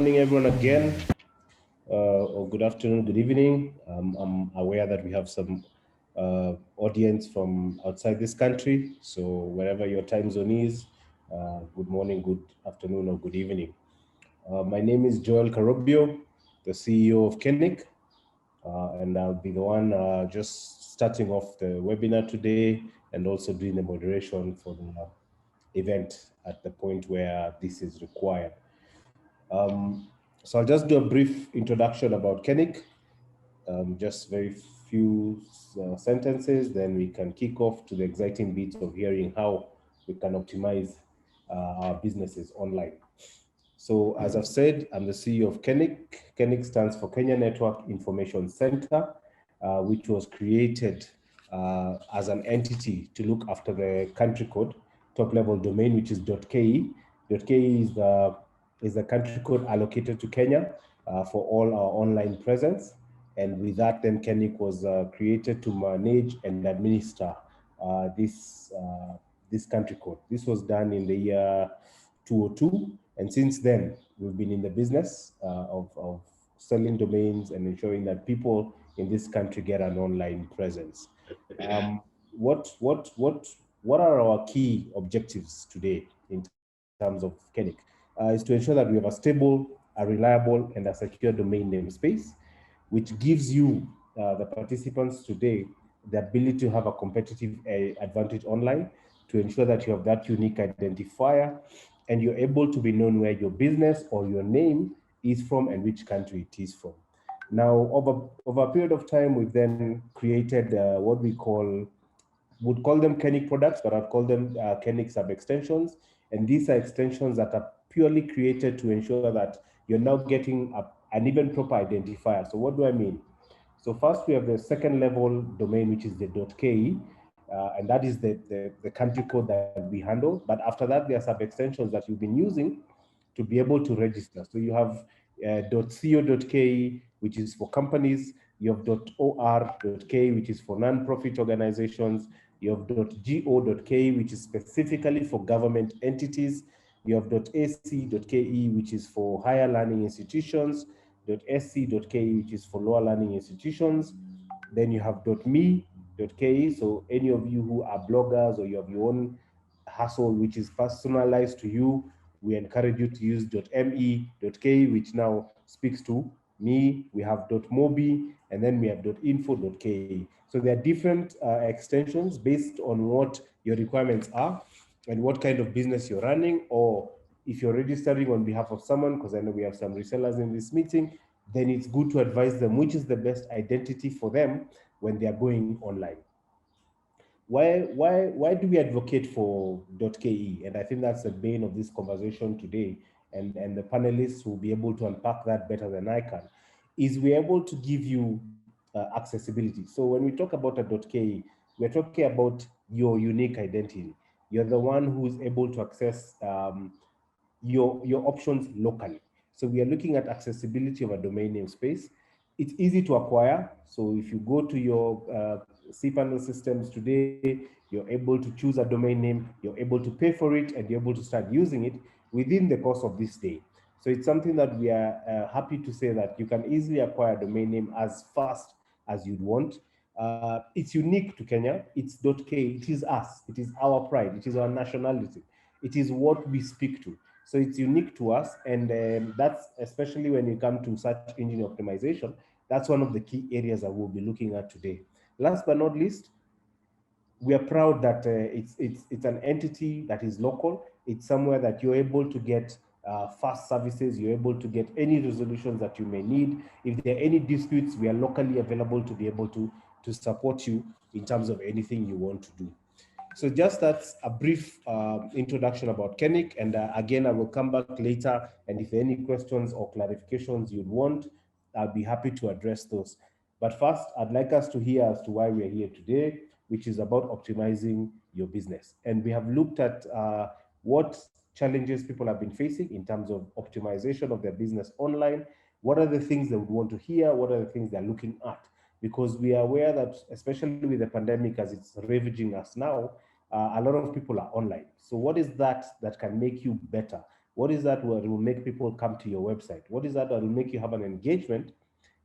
morning, everyone, again, or good afternoon, good evening. I'm aware that we have some audience from outside this country. So, wherever your time zone is, good morning, good afternoon, or good evening. My name is Joel Karobio, the CEO of Kenik, and I'll be the one just starting off the webinar today and also doing the moderation for the event at the point where this is required. So I'll just do a brief introduction about Kenik, just very few sentences, then we can kick off to the exciting bit of hearing how we can optimize our businesses online. So as I've said, I'm the CEO of Kenik. Kenik stands for Kenya Network Information Center, which was created as an entity to look after the country code, top level domain, which is .ke. .ke is the country code allocated to Kenya for all our online presence. And with that, then Kenik was created to manage and administer this country code. This was done in the year 2002. And since then, we've been in the business of selling domains and ensuring that people in this country get an online presence. What are our key objectives today in terms of Kenik? Is to ensure that we have a stable, a reliable, and a secure domain namespace, which gives you, the participants today, the ability to have a competitive advantage online, to ensure that you have that unique identifier and you're able to be known where your business or your name is from and which country it is from. Now, over a period of time, we've then created what would call them Kenik products, but I'd call them Kenik sub-extensions. And these are extensions that are purely created to ensure that you're now getting an even proper identifier. So what do I mean? So first, we have the second level domain, which is the .ke, and that is the country code that we handle. But after that, there are sub-extensions that you've been using to be able to register. So you have .co.ke, which is for companies. You have .or.ke, which is for non-profit organizations. You have .go.ke, which is specifically for government entities. You have .ac.ke, which is for higher learning institutions. .sc.ke, which is for lower learning institutions. Then you have .me.ke, so any of you who are bloggers or you have your own hustle which is personalized to you, we encourage you to use .me.ke, which now speaks to me. We have .mobi, and then we have .info.ke. So there are different extensions based on what your requirements are and what kind of business you're running, or if you're registering on behalf of someone, because I know we have some resellers in this meeting, then it's good to advise them which is the best identity for them when they are going online. Why do we advocate for .ke? And I think that's the bane of this conversation today, and the panelists will be able to unpack that better than I can, is we're able to give you accessibility. So when we talk about a .ke, we're talking about your unique identity. You're the one who's able to access your options locally. So we are looking at accessibility of a domain namespace. It's easy to acquire. So if you go to your cPanel systems today, you're able to choose a domain name, you're able to pay for it, and you're able to start using it within the course of this day. So it's something that we are happy to say that you can easily acquire a domain name as fast as you'd want. It's unique to Kenya. It's .ke. It is us. It is our pride. It is our nationality. It is what we speak to. So it's unique to us, and that's especially when you come to search engine optimization. That's one of the key areas that we'll be looking at today. Last but not least, we are proud that it's an entity that is local. It's somewhere that you're able to get fast services. You're able to get any resolutions that you may need. If there are any disputes, we are locally available to be able to support you in terms of anything you want to do. So just that's a brief introduction about Kenik. And again, I will come back later. And if there are any questions or clarifications you'd want, I'll be happy to address those. But first, I'd like us to hear as to why we're here today, which is about optimizing your business. And we have looked at what challenges people have been facing in terms of optimization of their business online. What are the things they would want to hear? What are the things they're looking at? Because we are aware that, especially with the pandemic as it's ravaging us now, a lot of people are online. So what is that can make you better? What is that what will make people come to your website? What is that that will make you have an engagement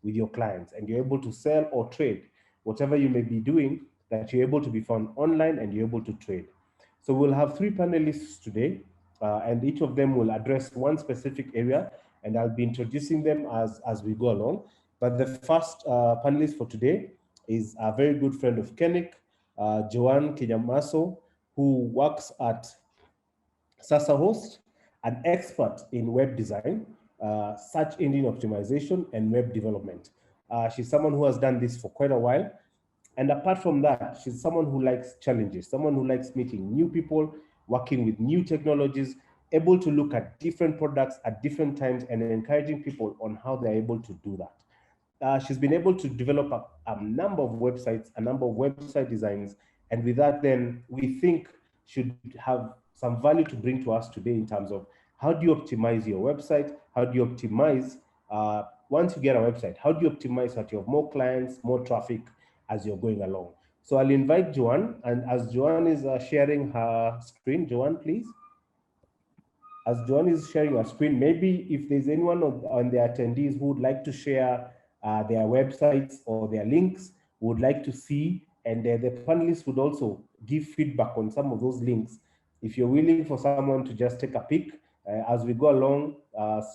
with your clients and you're able to sell or trade whatever you may be doing, that you're able to be found online and you're able to trade. So we'll have three panelists today, and each of them will address one specific area, and I'll be introducing them as we go along. But the first panelist for today is a very good friend of Kenik, Joan Kinyamasyo, who works at Sasa Host, an expert in web design, search engine optimization, and web development. She's someone who has done this for quite a while. And apart from that, she's someone who likes challenges, someone who likes meeting new people, working with new technologies, able to look at different products at different times and encouraging people on how they're able to do that. She's been able to develop a number of websites, a number of website designs, and with that, then we think should have some value to bring to us today in terms of how do you optimize your website? How do you optimize, once you get a website, how do you optimize so that you have more clients, more traffic as you're going along? So I'll invite Joan, and as Joan is sharing her screen, Joan, please. As Joan is sharing her screen, maybe if there's anyone on the attendees who would like to share their websites or their links, would like to see, and the panelists would also give feedback on some of those links. If you're willing for someone to just take a peek, as we go along,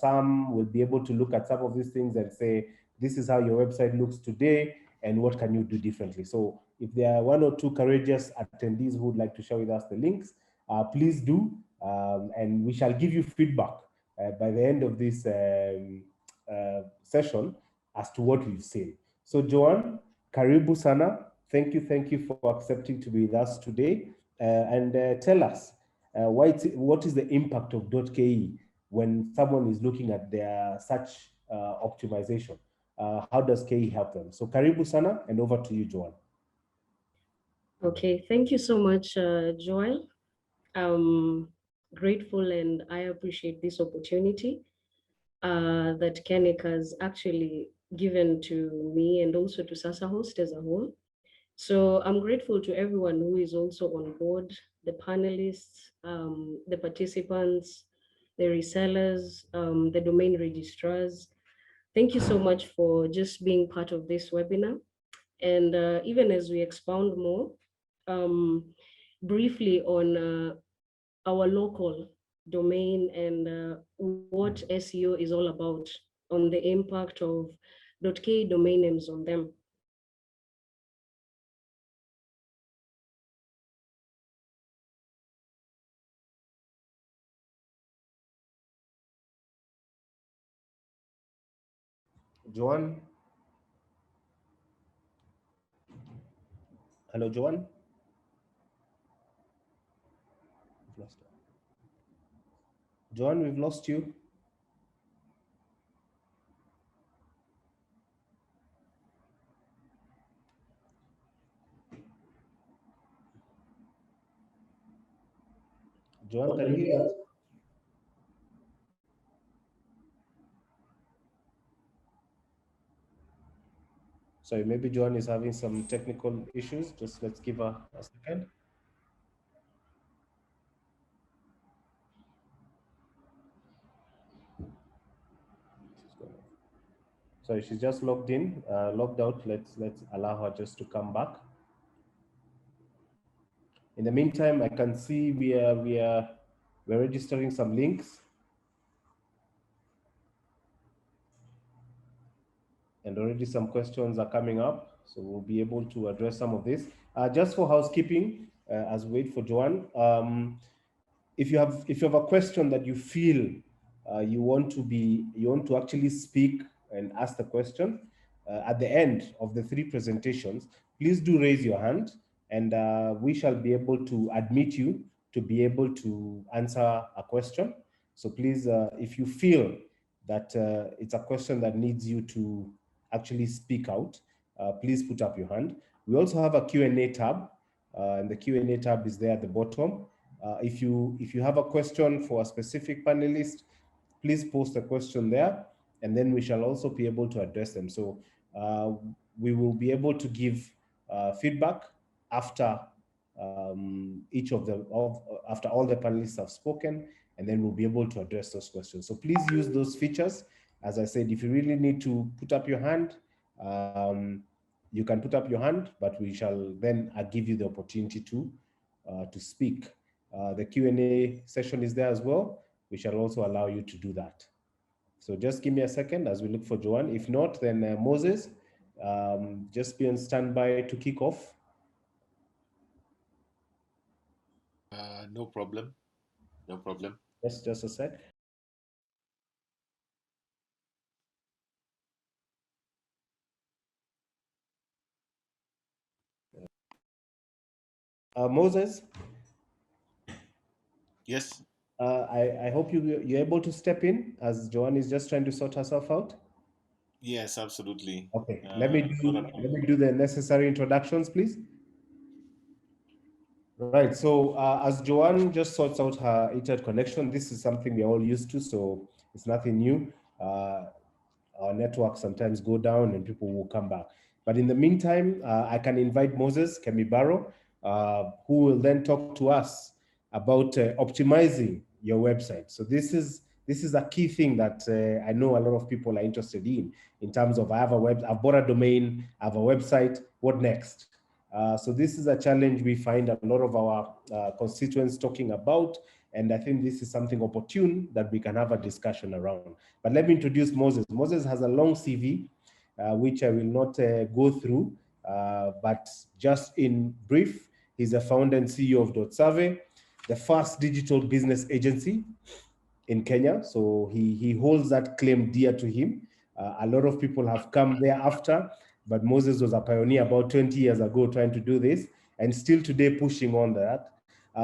Sam will be able to look at some of these things and say, this is how your website looks today, and what can you do differently? So if there are one or two courageous attendees who would like to share with us the links, please do, and we shall give you feedback by the end of this session as to what we've seen. So Joan, karibu sana. Thank you for accepting to be with us today. And tell us, what is the impact of .ke when someone is looking at their search optimization? How does KE help them? So karibu sana, and over to you, Joan. Okay, thank you so much, Joel. I'm grateful and I appreciate this opportunity that Kenik has actually given to me and also to Sasa Host as a whole. So I'm grateful to everyone who is also on board, the panelists, the participants, the resellers, the domain registrars. Thank you so much for just being part of this webinar. And even as we expound more, um, briefly on our local domain and what SEO is all about, on the impact of .k domain names on them. Joan? Hello, Joan? We've lost her. Joan, we've lost you. Joan, can you hear us? Sorry, maybe Joan is having some technical issues. Just let's give her a second. Sorry, she's just logged in, logged out. Let's allow her just to come back. In the meantime, I can see we're registering some links, and already some questions are coming up, so we'll be able to address some of this. Just for housekeeping, as we wait for Joan, if you have a question that you feel you want to actually speak and ask the question at the end of the three presentations, please do raise your hand, and we shall be able to admit you to be able to answer a question. So please, if you feel that it's a question that needs you to actually speak out, please put up your hand. We also have a Q&A tab, and the Q&A tab is there at the bottom. If you have a question for a specific panelist, please post a question there, and then we shall also be able to address them. So we will be able to give feedback after after all the panelists have spoken, and then we'll be able to address those questions. So please use those features. As I said, if you really need to put up your hand, you can put up your hand, but we shall then give you the opportunity to speak. The Q&A session is there as well. We shall also allow you to do that. So just give me a second as we look for Joanne. If not, then Moses, just be on standby to kick off. No problem. No problem. Just a sec. Moses? Yes. I hope you're able to step in as Joanne is just trying to sort herself out. Yes, absolutely. Okay, let me do the necessary introductions, please. Right, so as Joanne just sorts out her internet connection, this is something we're all used to, so it's nothing new. Our networks sometimes go down and people will come back. But in the meantime, I can invite Moses Kemibaro, who will then talk to us about optimizing your website. So this is a key thing that I know a lot of people are interested in terms of I've bought a domain, I have a website, what next? So this is a challenge we find a lot of our constituents talking about, and I think this is something opportune that we can have a discussion around. But let me introduce Moses. Moses has a long CV, which I will not go through, but just in brief, he's the founder and CEO of .survey, the first digital business agency in Kenya. So he holds that claim dear to him. A lot of people have come thereafter, but Moses was a pioneer about 20 years ago trying to do this, and still today pushing on that.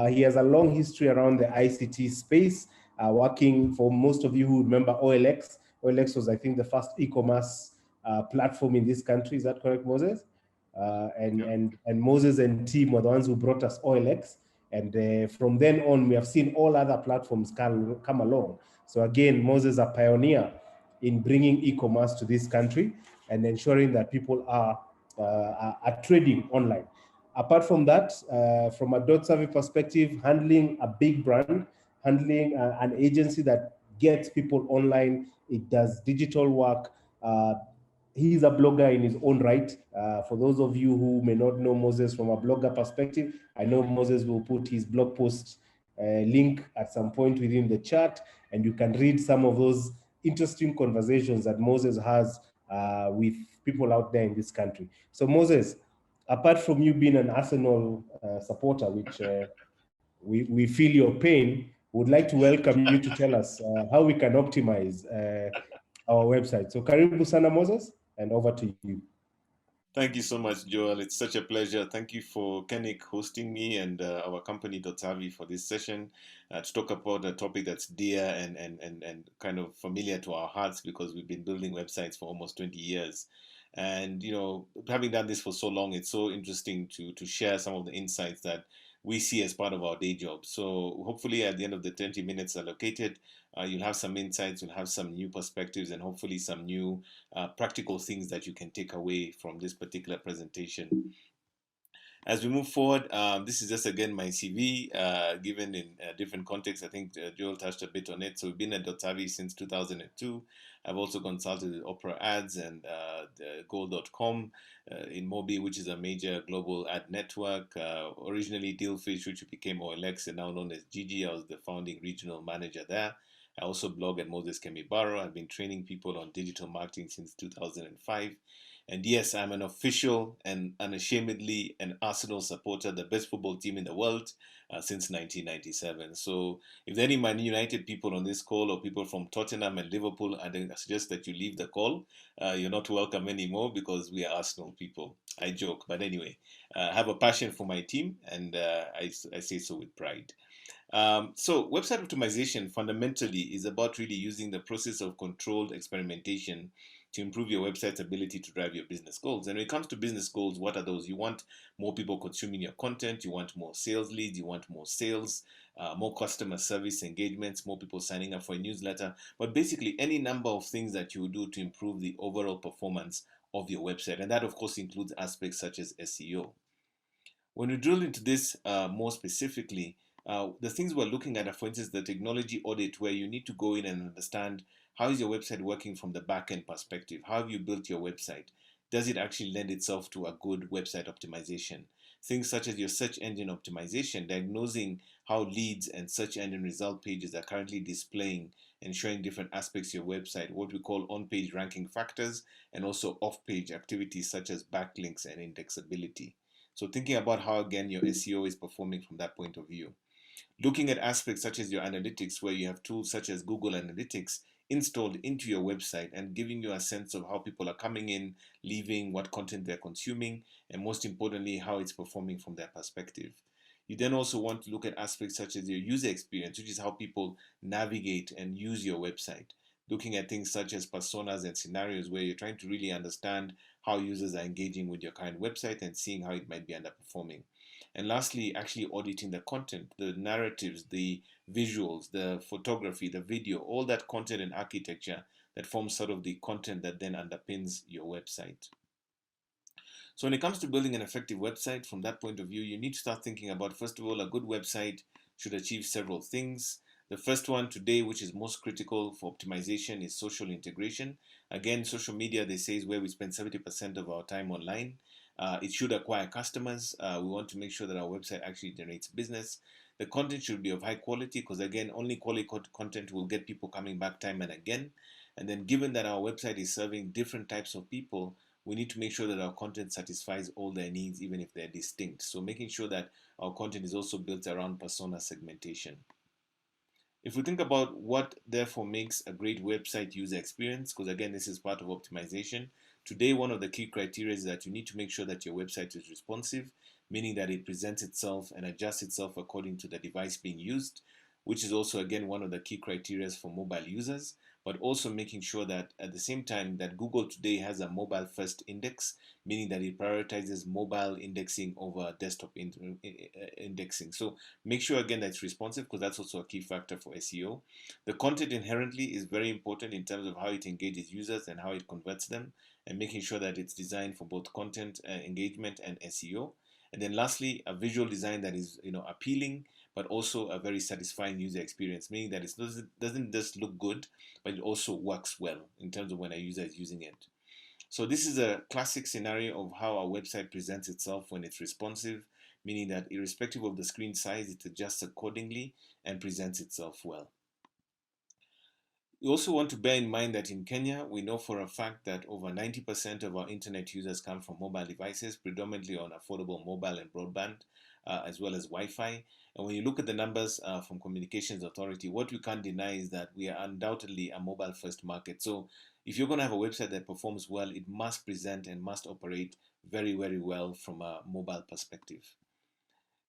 He has a long history around the ICT space, working for most of you who remember OLX. OLX was, I think, the first e-commerce platform in this country. Is that correct, Moses? And Moses and team were the ones who brought us OLX. And from then on, we have seen all other platforms come along. So again, Moses is a pioneer in bringing e-commerce to this country and ensuring that people are trading online. Apart from that, from a .survey perspective, handling a big brand, handling an agency that gets people online, it does digital work. He's a blogger in his own right. For those of you who may not know Moses from a blogger perspective, I know Moses will put his blog post link at some point within the chat, and you can read some of those interesting conversations that Moses has with people out there in this country. So Moses, apart from you being an Arsenal supporter, which we feel your pain, would like to welcome you to tell us how we can optimize our website. So karibu sana Moses, and over to you. Thank you so much, Joel. It's such a pleasure. Thank you for Kenik hosting me and our company .survey for this session to talk about a topic that's dear and kind of familiar to our hearts because we've been building websites for almost 20 years. And, you know, having done this for so long, it's so interesting to share some of the insights that we see as part of our day job. So hopefully at the end of the 20 minutes allocated, you'll have some insights, you'll have some new perspectives, and hopefully some new practical things that you can take away from this particular presentation. As we move forward, this is just again my CV given in different contexts. I think Joel touched a bit on it. So we've been at .survey since 2002. I've also consulted with Opera Ads and Goal.com in Mobi, which is a major global ad network. Originally Dealfish, which became OLX and now known as Gigi. I was the founding regional manager there. I also blog at Moses Kemibaro. I've been training people on digital marketing since 2005. And yes, I'm an official and unashamedly an Arsenal supporter, the best football team in the world since 1997. So if there are any Man United people on this call or people from Tottenham and Liverpool, I suggest that you leave the call. You're not welcome anymore because we are Arsenal people. I joke. But anyway, I have a passion for my team and I say so with pride. So website optimization fundamentally is about really using the process of controlled experimentation to improve your website's ability to drive your business goals. And when it comes to business goals, what are those? You want more people consuming your content, you want more sales leads, you want more sales, more customer service engagements, more people signing up for a newsletter, but basically any number of things that you do to improve the overall performance of your website. And that of course includes aspects such as SEO. When we drill into this more specifically, The things we're looking at are, for instance, the technology audit, where you need to go in and understand how is your website working from the back end perspective. How have you built your website? Does it actually lend itself to a good website optimization? Things such as your search engine optimization, diagnosing how leads and search engine result pages are currently displaying and showing different aspects of your website, what we call on-page ranking factors, and also off-page activities such as backlinks and indexability. So thinking about how, again, your SEO is performing from that point of view. Looking at aspects such as your analytics, where you have tools such as Google Analytics installed into your website and giving you a sense of how people are coming in, leaving, what content they're consuming, and most importantly, how it's performing from their perspective. You then also want to look at aspects such as your user experience, which is how people navigate and use your website. Looking at things such as personas and scenarios, where you're trying to really understand how users are engaging with your current website and seeing how it might be underperforming. And lastly, actually auditing the content, the narratives, the visuals, the photography, the video, all that content and architecture that forms sort of the content that then underpins your website. So when it comes to building an effective website, from that point of view, you need to start thinking about, first of all, a good website should achieve several things. The first one today, which is most critical for optimization, is social integration. Again, social media, they say, is where we spend 70% of our time online. It should acquire customers. We want to make sure that our website actually generates business. The content should be of high quality, because again, only quality content will get people coming back time and again. And then given that our website is serving different types of people, we need to make sure that our content satisfies all their needs, even if they're distinct. So making sure that our content is also built around persona segmentation. If we think about what therefore makes a great website user experience, because again, this is part of optimization, today one of the key criteria is that you need to make sure that your website is responsive, meaning that it presents itself and adjusts itself according to the device being used, which is also again one of the key criteria for mobile users, but also making sure that at the same time that Google today has a mobile first index, meaning that it prioritizes mobile indexing over desktop indexing. So make sure again that it's responsive, because that's also a key factor for SEO. The content inherently is very important in terms of how it engages users and how it converts them, and making sure that it's designed for both content engagement and SEO. And then lastly, a visual design that is appealing, but also a very satisfying user experience, meaning that it doesn't just look good, but it also works well in terms of when a user is using it. So this is a classic scenario of how a website presents itself when it's responsive, meaning that irrespective of the screen size, it adjusts accordingly and presents itself well. We also want to bear in mind that in Kenya, we know for a fact that over 90% of our internet users come from mobile devices, predominantly on affordable mobile and broadband, as well as Wi-Fi. And when you look at the numbers from Communications Authority, what we can't deny is that we are undoubtedly a mobile-first market. So if you're going to have a website that performs well, it must present and must operate very, very well from a mobile perspective.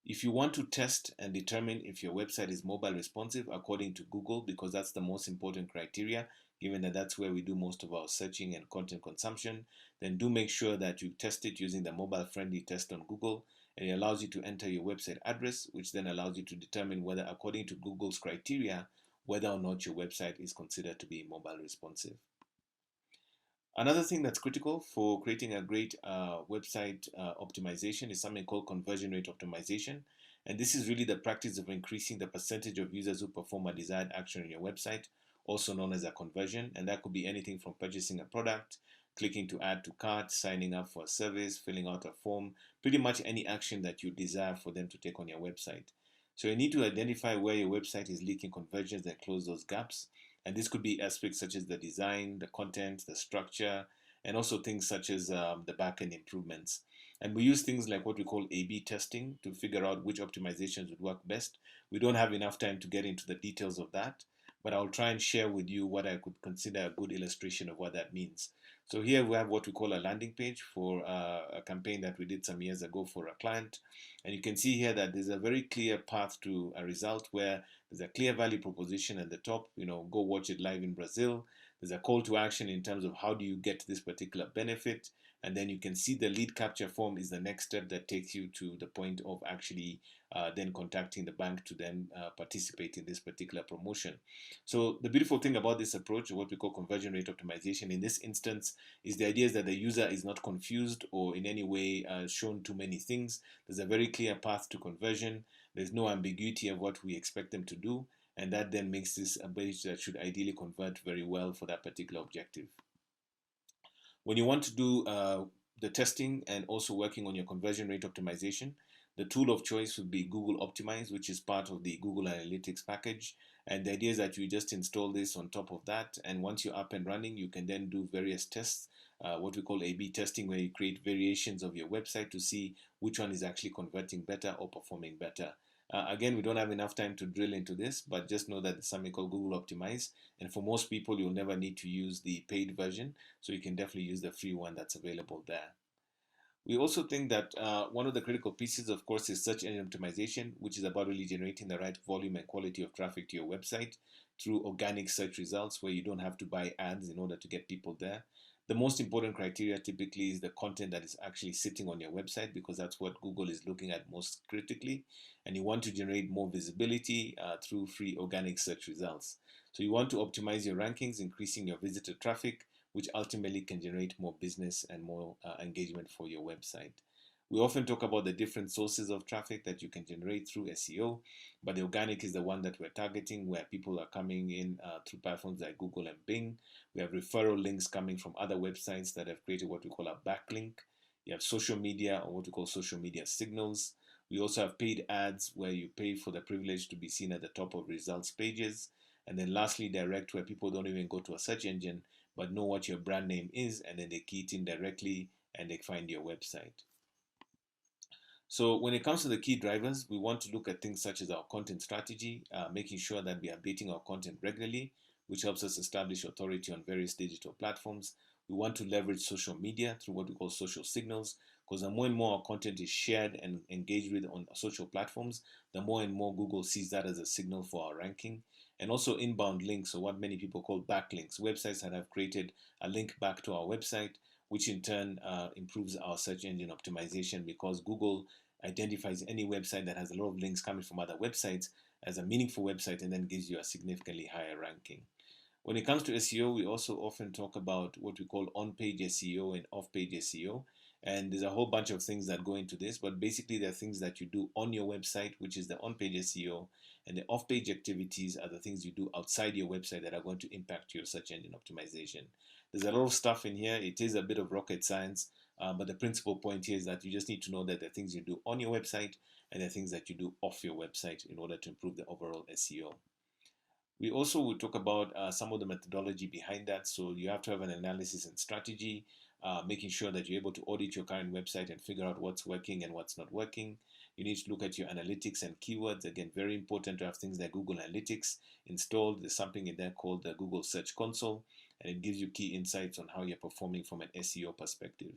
If you want to test and determine if your website is mobile responsive according to Google, because that's the most important criteria, given that that's where we do most of our searching and content consumption, then do make sure that you test it using the mobile friendly test on Google, and it allows you to enter your website address, which then allows you to determine whether, according to Google's criteria, whether or not your website is considered to be mobile responsive. Another thing that's critical for creating a great website optimization is something called conversion rate optimization. And this is really the practice of increasing the percentage of users who perform a desired action on your website, also known as a conversion. And that could be anything from purchasing a product, clicking to add to cart, signing up for a service, filling out a form, pretty much any action that you desire for them to take on your website. So you need to identify where your website is leaking conversions and close those gaps. And this could be aspects such as the design, the content, the structure, and also things such as the backend improvements. And we use things like what we call A/B testing to figure out which optimizations would work best. We don't have enough time to get into the details of that, but I'll try and share with you what I could consider a good illustration of what that means. So here we have what we call a landing page for a campaign that we did some years ago for a client. And you can see here that there's a very clear path to a result where there's a clear value proposition at the top, go watch it live in Brazil. There's a call to action in terms of how do you get this particular benefit. and then you can see the lead capture form is the next step that takes you to the point of actually then contacting the bank to then participate in this particular promotion. So the beautiful thing about this approach, what we call conversion rate optimization in this instance, is the idea is that the user is not confused or in any way shown too many things. There's a very clear path to conversion. There's no ambiguity of what we expect them to do, and that then makes this a page that should ideally convert very well for that particular objective. When you want to do the testing and also working on your conversion rate optimization, the tool of choice would be Google Optimize, which is part of the Google Analytics package. And the idea is that you just install this on top of that. And once you're up and running, you can then do various tests, what we call A/B testing, where you create variations of your website to see which one is actually converting better or performing better. Again, we don't have enough time to drill into this, but just know that it's something called Google Optimize. And for most people, you'll never need to use the paid version. So you can definitely use the free one that's available there. We also think that one of the critical pieces, of course, is search engine optimization, which is about really generating the right volume and quality of traffic to your website through organic search results where you don't have to buy ads in order to get people there. The most important criteria typically is the content that is actually sitting on your website, because that's what Google is looking at most critically. And you want to generate more visibility through free organic search results. So you want to optimize your rankings, increasing your visitor traffic, which ultimately can generate more business and more engagement for your website. We often talk about the different sources of traffic that you can generate through SEO, but the organic is the one that we're targeting, where people are coming in through platforms like Google and Bing. We have referral links coming from other websites that have created what we call a backlink. You have social media, or what we call social media signals. We also have paid ads, where you pay for the privilege to be seen at the top of results pages. And then lastly, direct, where people don't even go to a search engine, but know what your brand name is, and then they key it in directly and they find your website. So when it comes to the key drivers, we want to look at things such as our content strategy, making sure that we are updating our content regularly, which helps us establish authority on various digital platforms. We want to leverage social media through what we call social signals, because the more and more our content is shared and engaged with on social platforms, the more and more Google sees that as a signal for our ranking. And also inbound links, or what many people call backlinks, websites that have created a link back to our website, which in turn improves our search engine optimization, because Google identifies any website that has a lot of links coming from other websites as a meaningful website, and then gives you a significantly higher ranking. When it comes to SEO, we also often talk about what we call on-page SEO and off-page SEO. And there's a whole bunch of things that go into this, but basically there are things that you do on your website, which is the on-page SEO, and the off-page activities are the things you do outside your website that are going to impact your search engine optimization. There's a lot of stuff in here. It is a bit of rocket science, but the principal point here is that you just need to know that there are things you do on your website and there are things that you do off your website in order to improve the overall SEO. We also will talk about some of the methodology behind that. So you have to have an analysis and strategy, making sure that you're able to audit your current website and figure out what's working and what's not working. You need to look at your analytics and keywords. Again, very important to have things like Google Analytics installed. There's something in there called the Google Search Console, and it gives you key insights on how you're performing from an SEO perspective.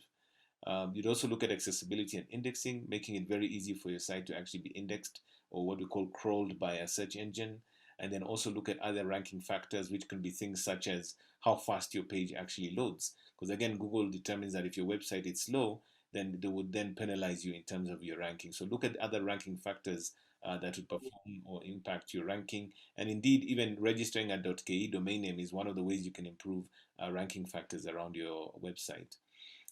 You'd also look at accessibility and indexing, making it very easy for your site to actually be indexed, or what we call crawled by a search engine. And then also look at other ranking factors, which can be things such as how fast your page actually loads. Because again, Google determines that if your website is slow, then they would then penalize you in terms of your ranking. So look at other ranking factors that would perform or impact your ranking. And indeed, even registering a .ke domain name is one of the ways you can improve ranking factors around your website.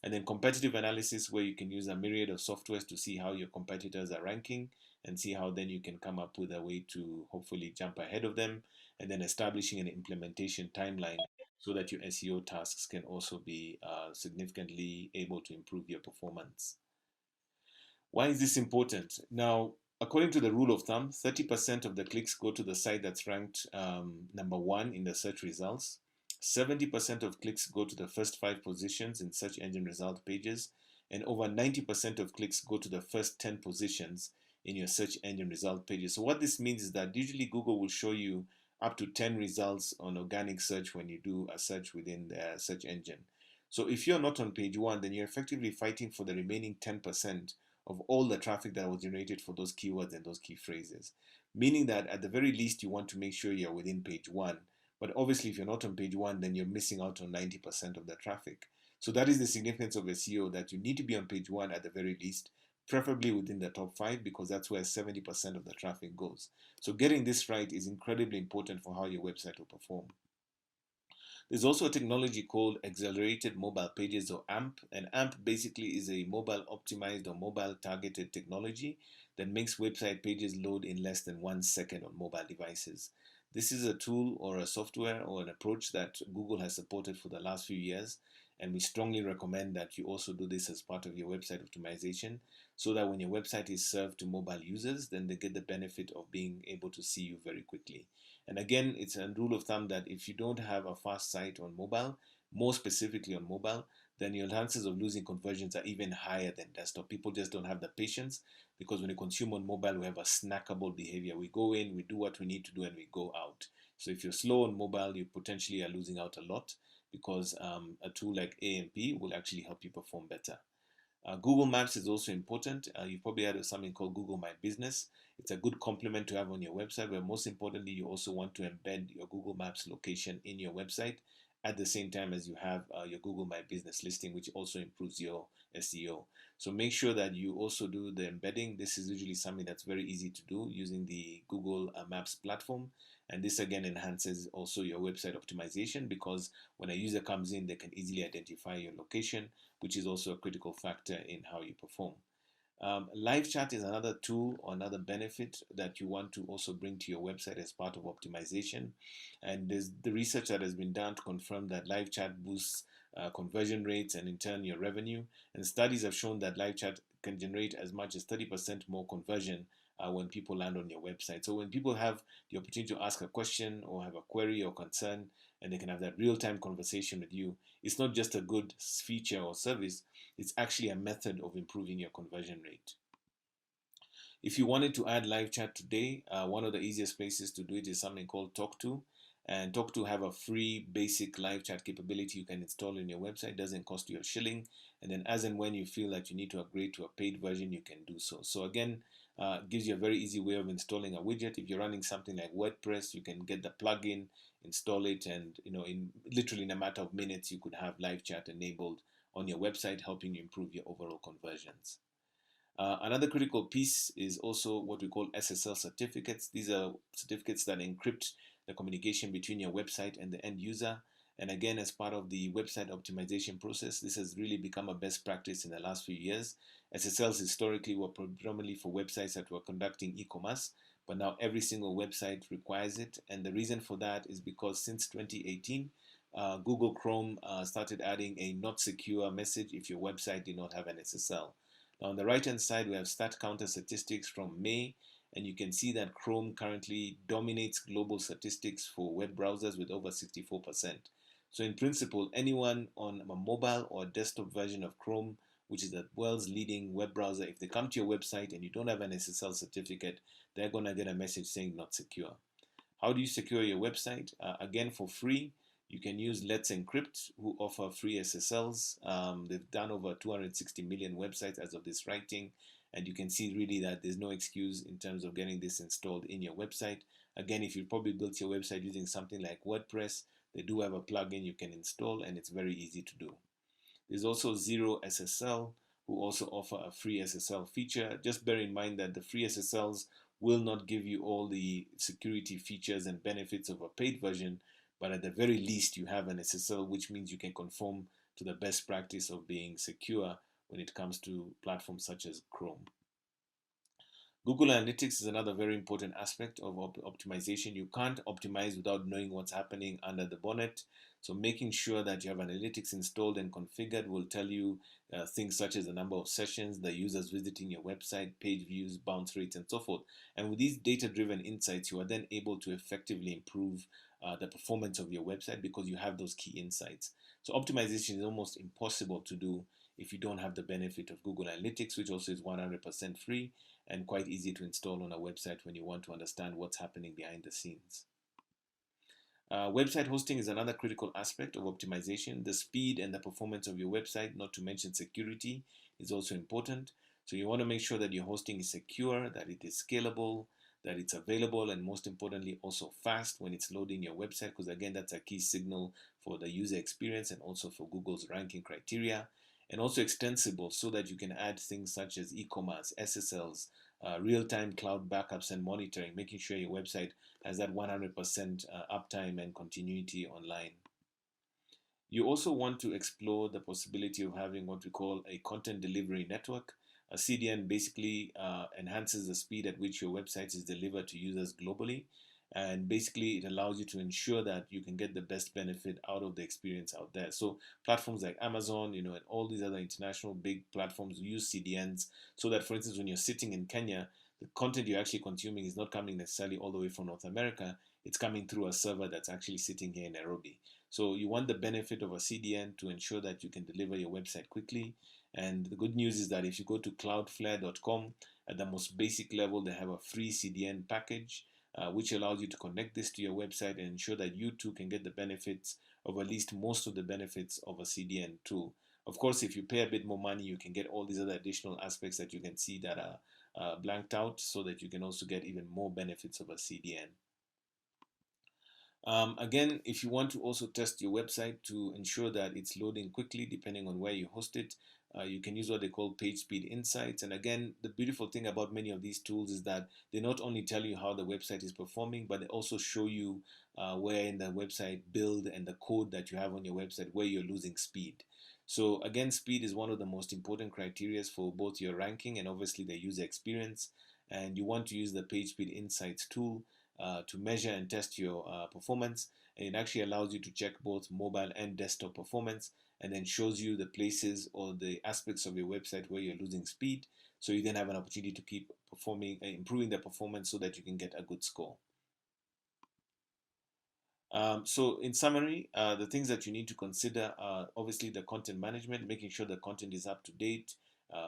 And then competitive analysis, where you can use a myriad of softwares to see how your competitors are ranking and see how then you can come up with a way to hopefully jump ahead of them, and then establishing an implementation timeline so that your SEO tasks can also be significantly able to improve your performance. Why is this important? Now, according to the rule of thumb, 30% of the clicks go to the site that's ranked number one in the search results. 70% of clicks go to the first 5 positions in search engine result pages, and over 90% of clicks go to the first 10 positions in your search engine result pages. So what this means is that usually Google will show you up to 10 results on organic search when you do a search within the search engine. So if you're not on page 1, then you're effectively fighting for the remaining 10% of all the traffic that was generated for those keywords and those key phrases. Meaning that at the very least, you want to make sure you're within page 1. But obviously, if you're not on page 1, then you're missing out on 90% of the traffic. So that is the significance of SEO, that you need to be on page one at the very least, preferably within the top 5, because that's where 70% of the traffic goes. So getting this right is incredibly important for how your website will perform. There's also a technology called Accelerated Mobile Pages, or AMP. And AMP basically is a mobile optimized or mobile targeted technology that makes website pages load in less than 1 second on mobile devices. This is a tool or a software or an approach that Google has supported for the last few years. And we strongly recommend that you also do this as part of your website optimization, so that when your website is served to mobile users, then they get the benefit of being able to see you very quickly. And again, it's a rule of thumb that if you don't have a fast site on mobile, more specifically on mobile, then your chances of losing conversions are even higher than desktop. People just don't have the patience, because when you consume on mobile, we have a snackable behavior. We go in, we do what we need to do, and we go out. So if you're slow on mobile, you potentially are losing out a lot, because a tool like AMP will actually help you perform better. Google Maps is also important. You've probably heard of something called Google My Business. It's a good complement to have on your website, but most importantly, you also want to embed your Google Maps location in your website at the same time as you have your Google My Business listing, which also improves your SEO. So make sure that you also do the embedding. This is usually something that's very easy to do using the Google Maps platform. And this again enhances also your website optimization, because when a user comes in, they can easily identify your location, which is also a critical factor in how you perform. Live chat is another tool or another benefit that you want to also bring to your website as part of optimization. And there's the research that has been done to confirm that live chat boosts conversion rates and in turn your revenue. And studies have shown that live chat can generate as much as 30% more conversion when people land on your website. So when people have the opportunity to ask a question or have a query or concern, and they can have that real-time conversation with you, it's not just a good feature or service, it's actually a method of improving your conversion rate. If you wanted to add live chat today, one of the easiest places to do it is something called TalkTo. And TalkTo have a free basic live chat capability you can install in your website. It doesn't cost you a shilling. And then as and when you feel that you need to upgrade to a paid version, you can do so. So again, gives you a very easy way of installing a widget. If you're running something like WordPress, you can get the plugin, install it, and in literally in a matter of minutes, you could have live chat enabled on your website, helping you improve your overall conversions. Another critical piece is also what we call SSL certificates. These are certificates that encrypt the communication between your website and the end user. And again, as part of the website optimization process, this has really become a best practice in the last few years. SSLs historically were predominantly for websites that were conducting e-commerce, but now every single website requires it. And the reason for that is because since 2018, Google Chrome started adding a not secure message if your website did not have an SSL. Now on the right hand side, we have stat counter statistics from May, and you can see that Chrome currently dominates global statistics for web browsers with over 64%. So in principle, anyone on a mobile or desktop version of Chrome, which is the world's leading web browser, if they come to your website and you don't have an SSL certificate, they're going to get a message saying not secure. How do you secure your website? Again, for free, you can use Let's Encrypt, who offer free SSLs. They've done over 260 million websites as of this writing, and you can see really that there's no excuse in terms of getting this installed in your website. Again, if you probably built your website using something like WordPress, they do have a plugin you can install, and it's very easy to do. There's also Zero SSL, who also offer a free SSL feature. Just bear in mind that the free SSLs will not give you all the security features and benefits of a paid version, but at the very least you have an SSL, which means you can conform to the best practice of being secure when it comes to platforms such as Chrome. Google Analytics is another very important aspect of optimization. You can't optimize without knowing what's happening under the bonnet. So making sure that you have analytics installed and configured will tell you things such as the number of sessions, the users visiting your website, page views, bounce rates, and so forth. And with these data-driven insights, you are then able to effectively improve the performance of your website because you have those key insights. So optimization is almost impossible to do if you don't have the benefit of Google Analytics, which also is 100% free and quite easy to install on a website when you want to understand what's happening behind the scenes. Website hosting is another critical aspect of optimization. The speed and the performance of your website, not to mention security, is also important. So you want to make sure that your hosting is secure, that it is scalable, that it's available, and most importantly also fast when it's loading your website, because again, that's a key signal for the user experience and also for Google's ranking criteria, and also extensible so that you can add things such as e-commerce, SSLs, real-time cloud backups and monitoring, making sure your website has that 100% uptime and continuity online. You also want to explore the possibility of having what we call a content delivery network. A CDN basically enhances the speed at which your website is delivered to users globally. And basically, it allows you to ensure that you can get the best benefit out of the experience out there. So platforms like Amazon, and all these other international big platforms use CDNs so that, for instance, when you're sitting in Kenya, the content you're actually consuming is not coming necessarily all the way from North America. It's coming through a server that's actually sitting here in Nairobi. So you want the benefit of a CDN to ensure that you can deliver your website quickly. And the good news is that if you go to cloudflare.com, at the most basic level, they have a free CDN package, which allows you to connect this to your website and ensure that you too can get the benefits of at least most of the benefits of a CDN tool. Of course, if you pay a bit more money, you can get all these other additional aspects that you can see that are blanked out so that you can also get even more benefits of a CDN. Again, if you want to also test your website to ensure that it's loading quickly, depending on where you host it, you can use what they call page speed insights. And again, the beautiful thing about many of these tools is that they not only tell you how the website is performing, but they also show you where in the website build and the code that you have on your website where you're losing speed. So again, speed is one of the most important criteria for both your ranking and obviously the user experience. And you want to use the page speed insights tool to measure and test your performance, and it actually allows you to check both mobile and desktop performance, and then shows you the places or the aspects of your website where you're losing speed, so you then have an opportunity to keep performing improving the performance so that you can get a good score. So in summary, the things that you need to consider are obviously the content management, making sure the content is up to date,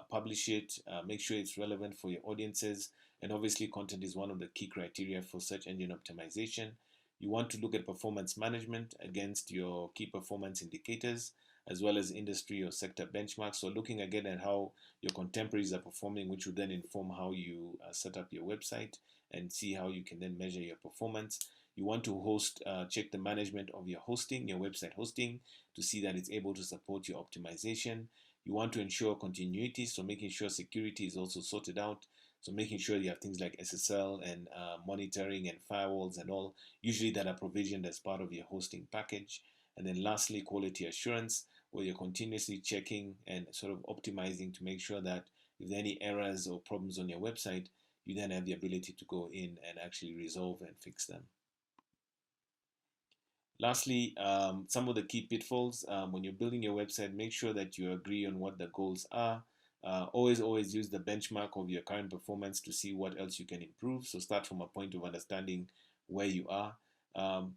publish it, make sure it's relevant for your audiences, and obviously content is one of the key criteria for search engine optimization. You want to look at performance management against your key performance indicators, as well as industry or sector benchmarks. So looking again at how your contemporaries are performing, which will then inform how you set up your website and see how you can then measure your performance. You want to check the management of your hosting, your website hosting, to see that it's able to support your optimization. You want to ensure continuity, so making sure security is also sorted out. So making sure you have things like SSL and monitoring and firewalls and all, usually that are provisioned as part of your hosting package. And then lastly, quality assurance, where you're continuously checking and sort of optimizing to make sure that if there are any errors or problems on your website, you then have the ability to go in and actually resolve and fix them. Lastly, some of the key pitfalls when you're building your website, make sure that you agree on what the goals are. Always use the benchmark of your current performance to see what else you can improve. So start from a point of understanding where you are.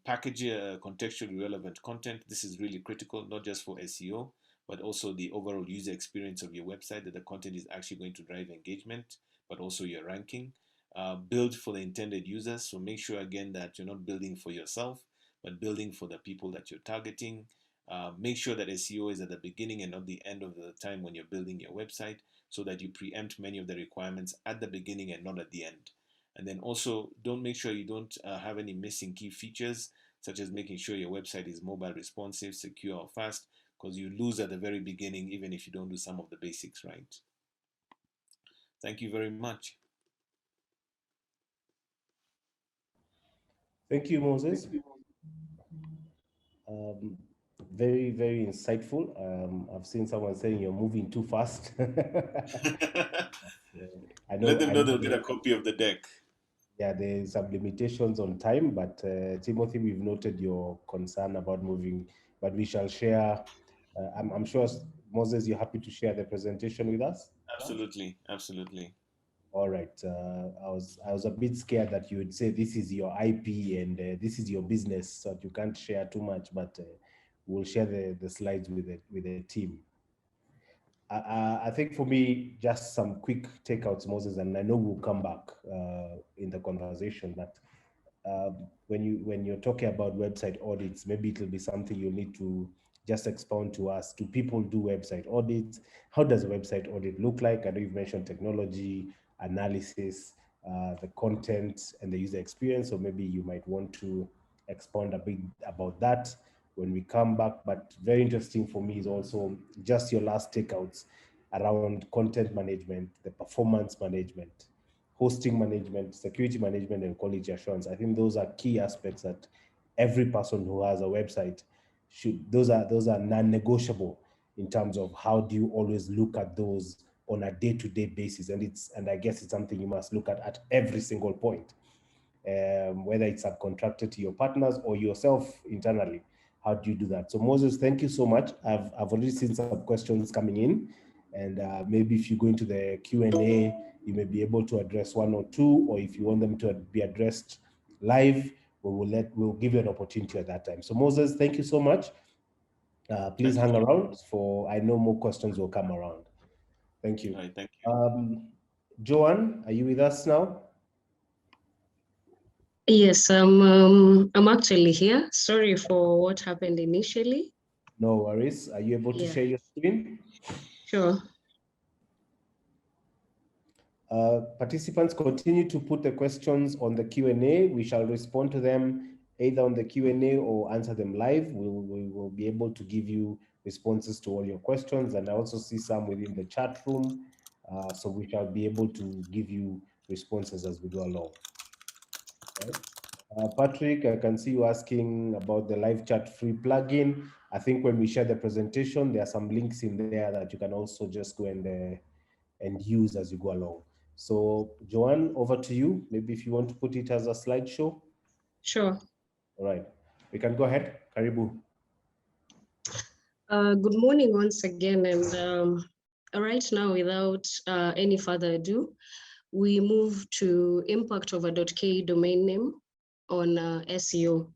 Package contextually relevant content. This is really critical, not just for SEO, but also the overall user experience of your website, that the content is actually going to drive engagement, but also your ranking. Build for the intended users. So make sure again that you're not building for yourself, but building for the people that you're targeting. Make sure that SEO is at the beginning and not the end of the time when you're building your website, so that you preempt many of the requirements at the beginning and not at the end. And then also make sure you don't have any missing key features, such as making sure your website is mobile responsive, secure, or fast, because you lose at the very beginning even if you don't do some of the basics right. Thank you very much. Thank you, Moses. Very, very insightful. I've seen someone saying you're moving too fast. Let them know they'll get a copy of the deck. Yeah, there's some limitations on time, but Timothy, we've noted your concern about moving, but we shall share. I'm sure, Moses, you're happy to share the presentation with us? Absolutely, absolutely. All right. I was a bit scared that you would say this is your IP and this is your business, so that you can't share too much, but we'll share the slides with the team. I think for me, just some quick takeouts, Moses, and I know we'll come back in the conversation. But when you're talking about website audits, maybe it'll be something you need to just expound to us. Do people do website audits? How does a website audit look like? I know you've mentioned technology, analysis, the content, and the user experience. So maybe you might want to expound a bit about that. when we come back. But very interesting for me is also just your last takeouts around content management, the performance management, hosting management, security management, and quality assurance. I think those are key aspects that every person who has a website should, those are non-negotiable in terms of how do you always look at those on a day-to-day basis. And I guess it's something you must look at every single point, whether it's subcontracted to your partners or yourself internally. How do you do that? So Moses, thank you so much. I've already seen some questions coming in, and maybe if you go into the Q&A, you may be able to address one or two, or if you want them to be addressed live, we'll give you an opportunity at that time. So Moses, thank you so much. Please hang around for, I know more questions will come around. Thank you. All right, thank you. Joan, are you with us now? Yes, I'm actually here. Sorry for what happened initially. No worries. Are you able to share your screen? Sure. Participants, continue to put the questions on the Q&A. We shall respond to them either on the Q&A or answer them live. We will be able to give you responses to all your questions. And I also see some within the chat room. So we shall be able to give you responses as we go along. Right. Patrick, I can see you asking about the live chat free plugin. I think when we share the presentation, there are some links in there that you can also just go and use as you go along. So Joanne, over to you. Maybe if you want to put it as a slideshow. Sure. All right, we can go ahead. Karibu. Good morning once again. And right now, without any further ado, we move to impact of a .ke domain name on SEO.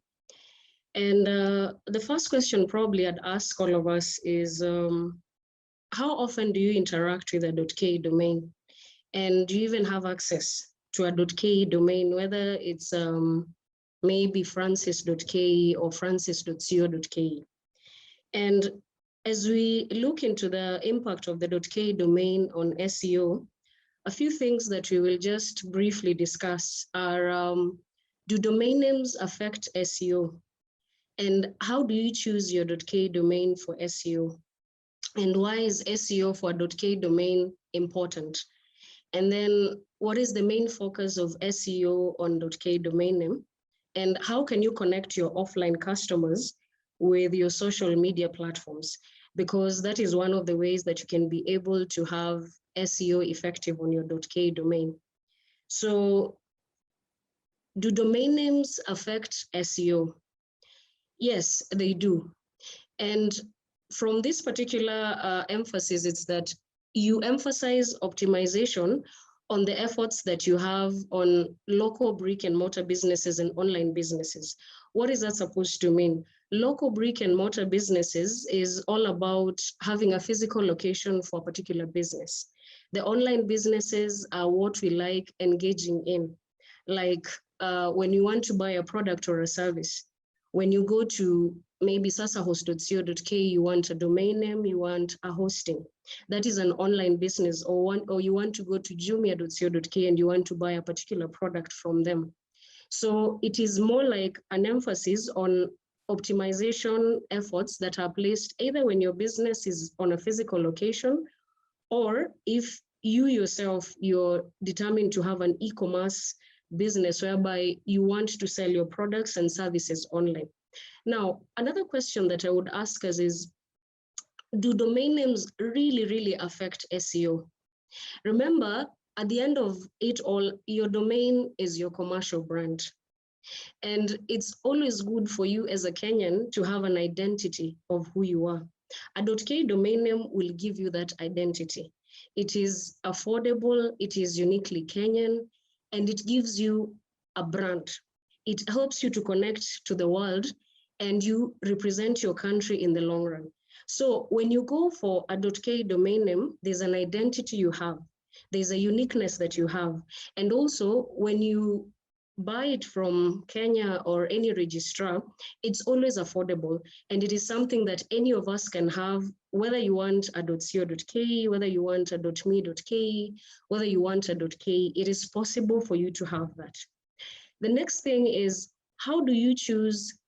And the first question probably I'd ask all of us is, how often do you interact with a .ke domain? And do you even have access to a .ke domain, whether it's maybe francis.ke or francis.co.ke? And as we look into the impact of the .ke domain on SEO, a few things that we will just briefly discuss are, do domain names affect SEO? And how do you choose your .ke domain for SEO? And why is SEO for a .ke domain important? And then what is the main focus of SEO on .ke domain name? And how can you connect your offline customers with your social media platforms? Because that is one of the ways that you can be able to have SEO effective on your .ke domain. So do domain names affect SEO? Yes, they do. And from this particular emphasis, it's that you emphasize optimization on the efforts that you have on local brick and mortar businesses and online businesses. What is that supposed to mean? Local brick and mortar businesses is all about having a physical location for a particular business. The online businesses are what we like engaging in. Like when you want to buy a product or a service, when you go to maybe sasahost.co.ke, you want a domain name, you want a hosting. That is an online business, or you want to go to jumia.co.ke and you want to buy a particular product from them. So it is more like an emphasis on optimization efforts that are placed either when your business is on a physical location, or if you yourself, you're determined to have an e-commerce business whereby you want to sell your products and services online. Now, another question that I would ask us is, do domain names really affect SEO? Remember, at the end of it all, your domain is your commercial brand. And it's always good for you as a Kenyan to have an identity of who you are. A .ke domain name will give you that identity. It is affordable, it is uniquely Kenyan, and it gives you a brand. It helps you to connect to the world and you represent your country in the long run. So when you go for a .ke domain name, there's an identity you have. There's a uniqueness that you have. And also when you buy it from Kenya or any registrar, it's always affordable. And it is something that any of us can have, whether you want a .co.ke, whether you want a .me.ke, whether you want a .ke, it is possible for you to have that. The next thing is, how do you choose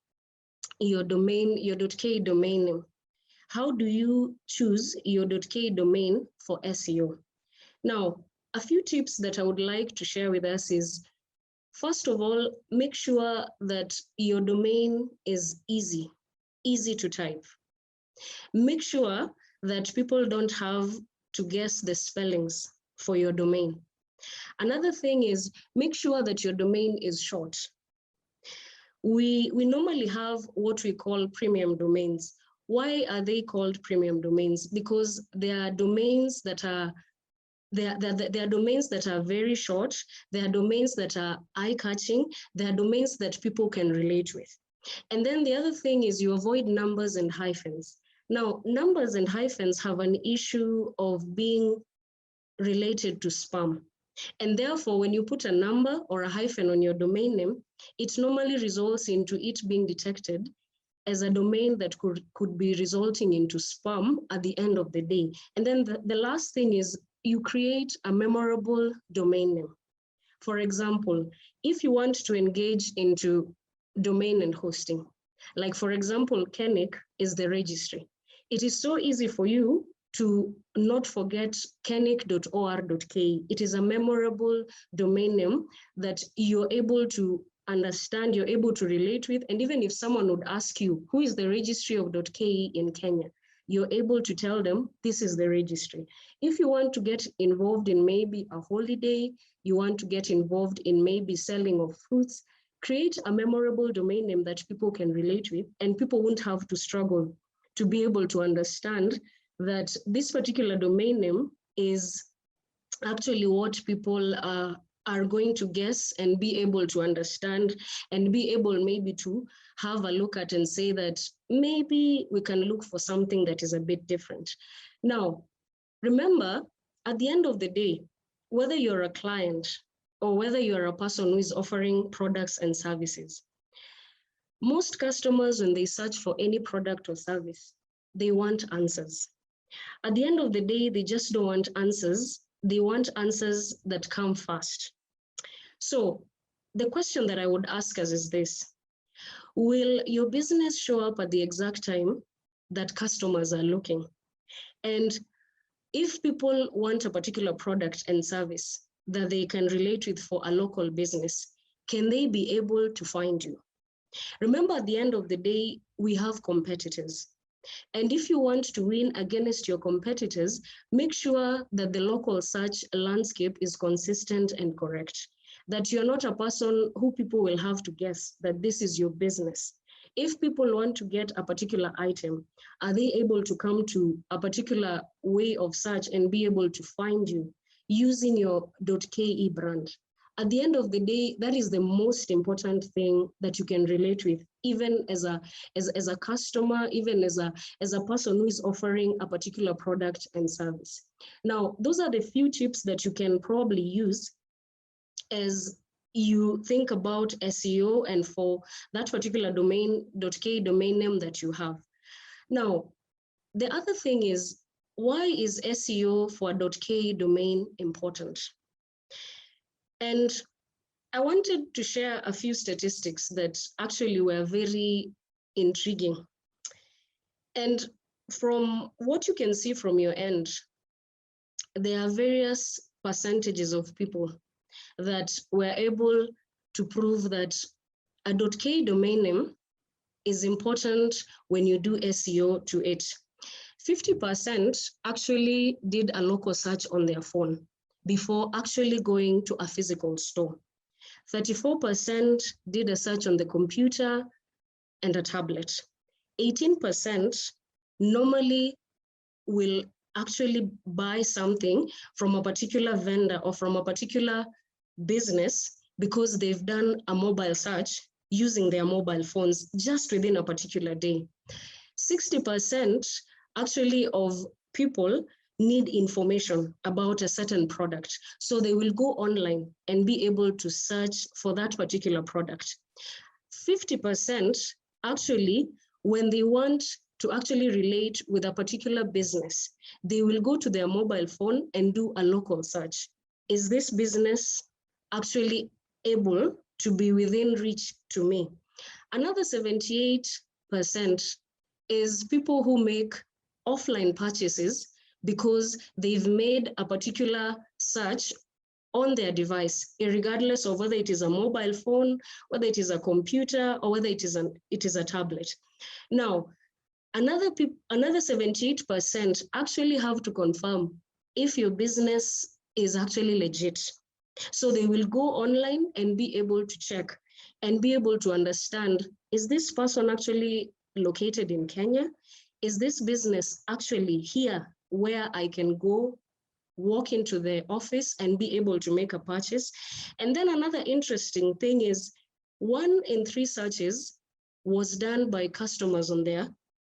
your domain, your .k domain name. How do you choose your .k domain for SEO? Now, a few tips that I would like to share with us is, first of all, make sure that your domain is easy to type. Make sure that people don't have to guess the spellings for your domain. Another thing is, make sure that your domain is short. We normally have what we call premium domains. Why are they called premium domains? Because they are domains that are they are domains that are very short. They are domains that are eye-catching. They are domains that people can relate with. And then the other thing is you avoid numbers and hyphens. Now, numbers and hyphens have an issue of being related to spam. And therefore, when you put a number or a hyphen on your domain name, it normally results into it being detected as a domain that could be resulting into spam at the end of the day. And then the last thing is you create a memorable domain name. For example, if you want to engage into domain and hosting, like for example, Kenik is the registry. It is so easy for you to not forget kenik.or.ke. It is a memorable domain name that you're able to understand, you're able to relate with. And even if someone would ask you, who is the registry of .ke in Kenya? You're able to tell them, this is the registry. If you want to get involved in maybe a holiday, you want to get involved in maybe selling of fruits, create a memorable domain name that people can relate with, and people won't have to struggle to be able to understand that this particular domain name is actually what people are going to guess and be able to understand and be able maybe to have a look at and say that maybe we can look for something that is a bit different. Now, remember, at the end of the day, whether you're a client or whether you're a person who is offering products and services, most customers, when they search for any product or service, they want answers. At the end of the day, they just don't want answers. They want answers that come fast. So the question that I would ask us is this: will your business show up at the exact time that customers are looking? And if people want a particular product and service that they can relate with for a local business, can they be able to find you? Remember, at the end of the day, we have competitors. And if you want to win against your competitors, make sure that the local search landscape is consistent and correct, that you're not a person who people will have to guess that this is your business. If people want to get a particular item, are they able to come to a particular way of search and be able to find you using your .ke brand? At the end of the day, that is the most important thing that you can relate with, even as a customer, even as a person who is offering a particular product and service. Now, those are the few tips that you can probably use as you think about SEO and for that particular domain, .ke domain name that you have. Now, the other thing is, why is SEO for a .ke domain important? And I wanted to share a few statistics that actually were very intriguing. And from what you can see from your end, there are various percentages of people that were able to prove that a .ke domain name is important when you do SEO to it. 50% actually did a local search on their phone before actually going to a physical store. 34% did a search on the computer and a tablet. 18% normally will actually buy something from a particular vendor or from a particular business because they've done a mobile search using their mobile phones just within a particular day. 60% actually of people need information about a certain product. So they will go online and be able to search for that particular product. 50% actually, when they want to actually relate with a particular business, they will go to their mobile phone and do a local search. Is this business actually able to be within reach to me? Another 78 is people who make offline purchases because they've made a particular search on their device, regardless of whether it is a mobile phone, whether it is a computer, or whether it is a tablet. Now, another 78% actually have to confirm if your business is actually legit. So they will go online and be able to check and be able to understand, is this person actually located in Kenya? Is this business actually here where I can go, walk into the office and be able to make a purchase? And then another interesting thing is 1 in 3 searches was done by customers on their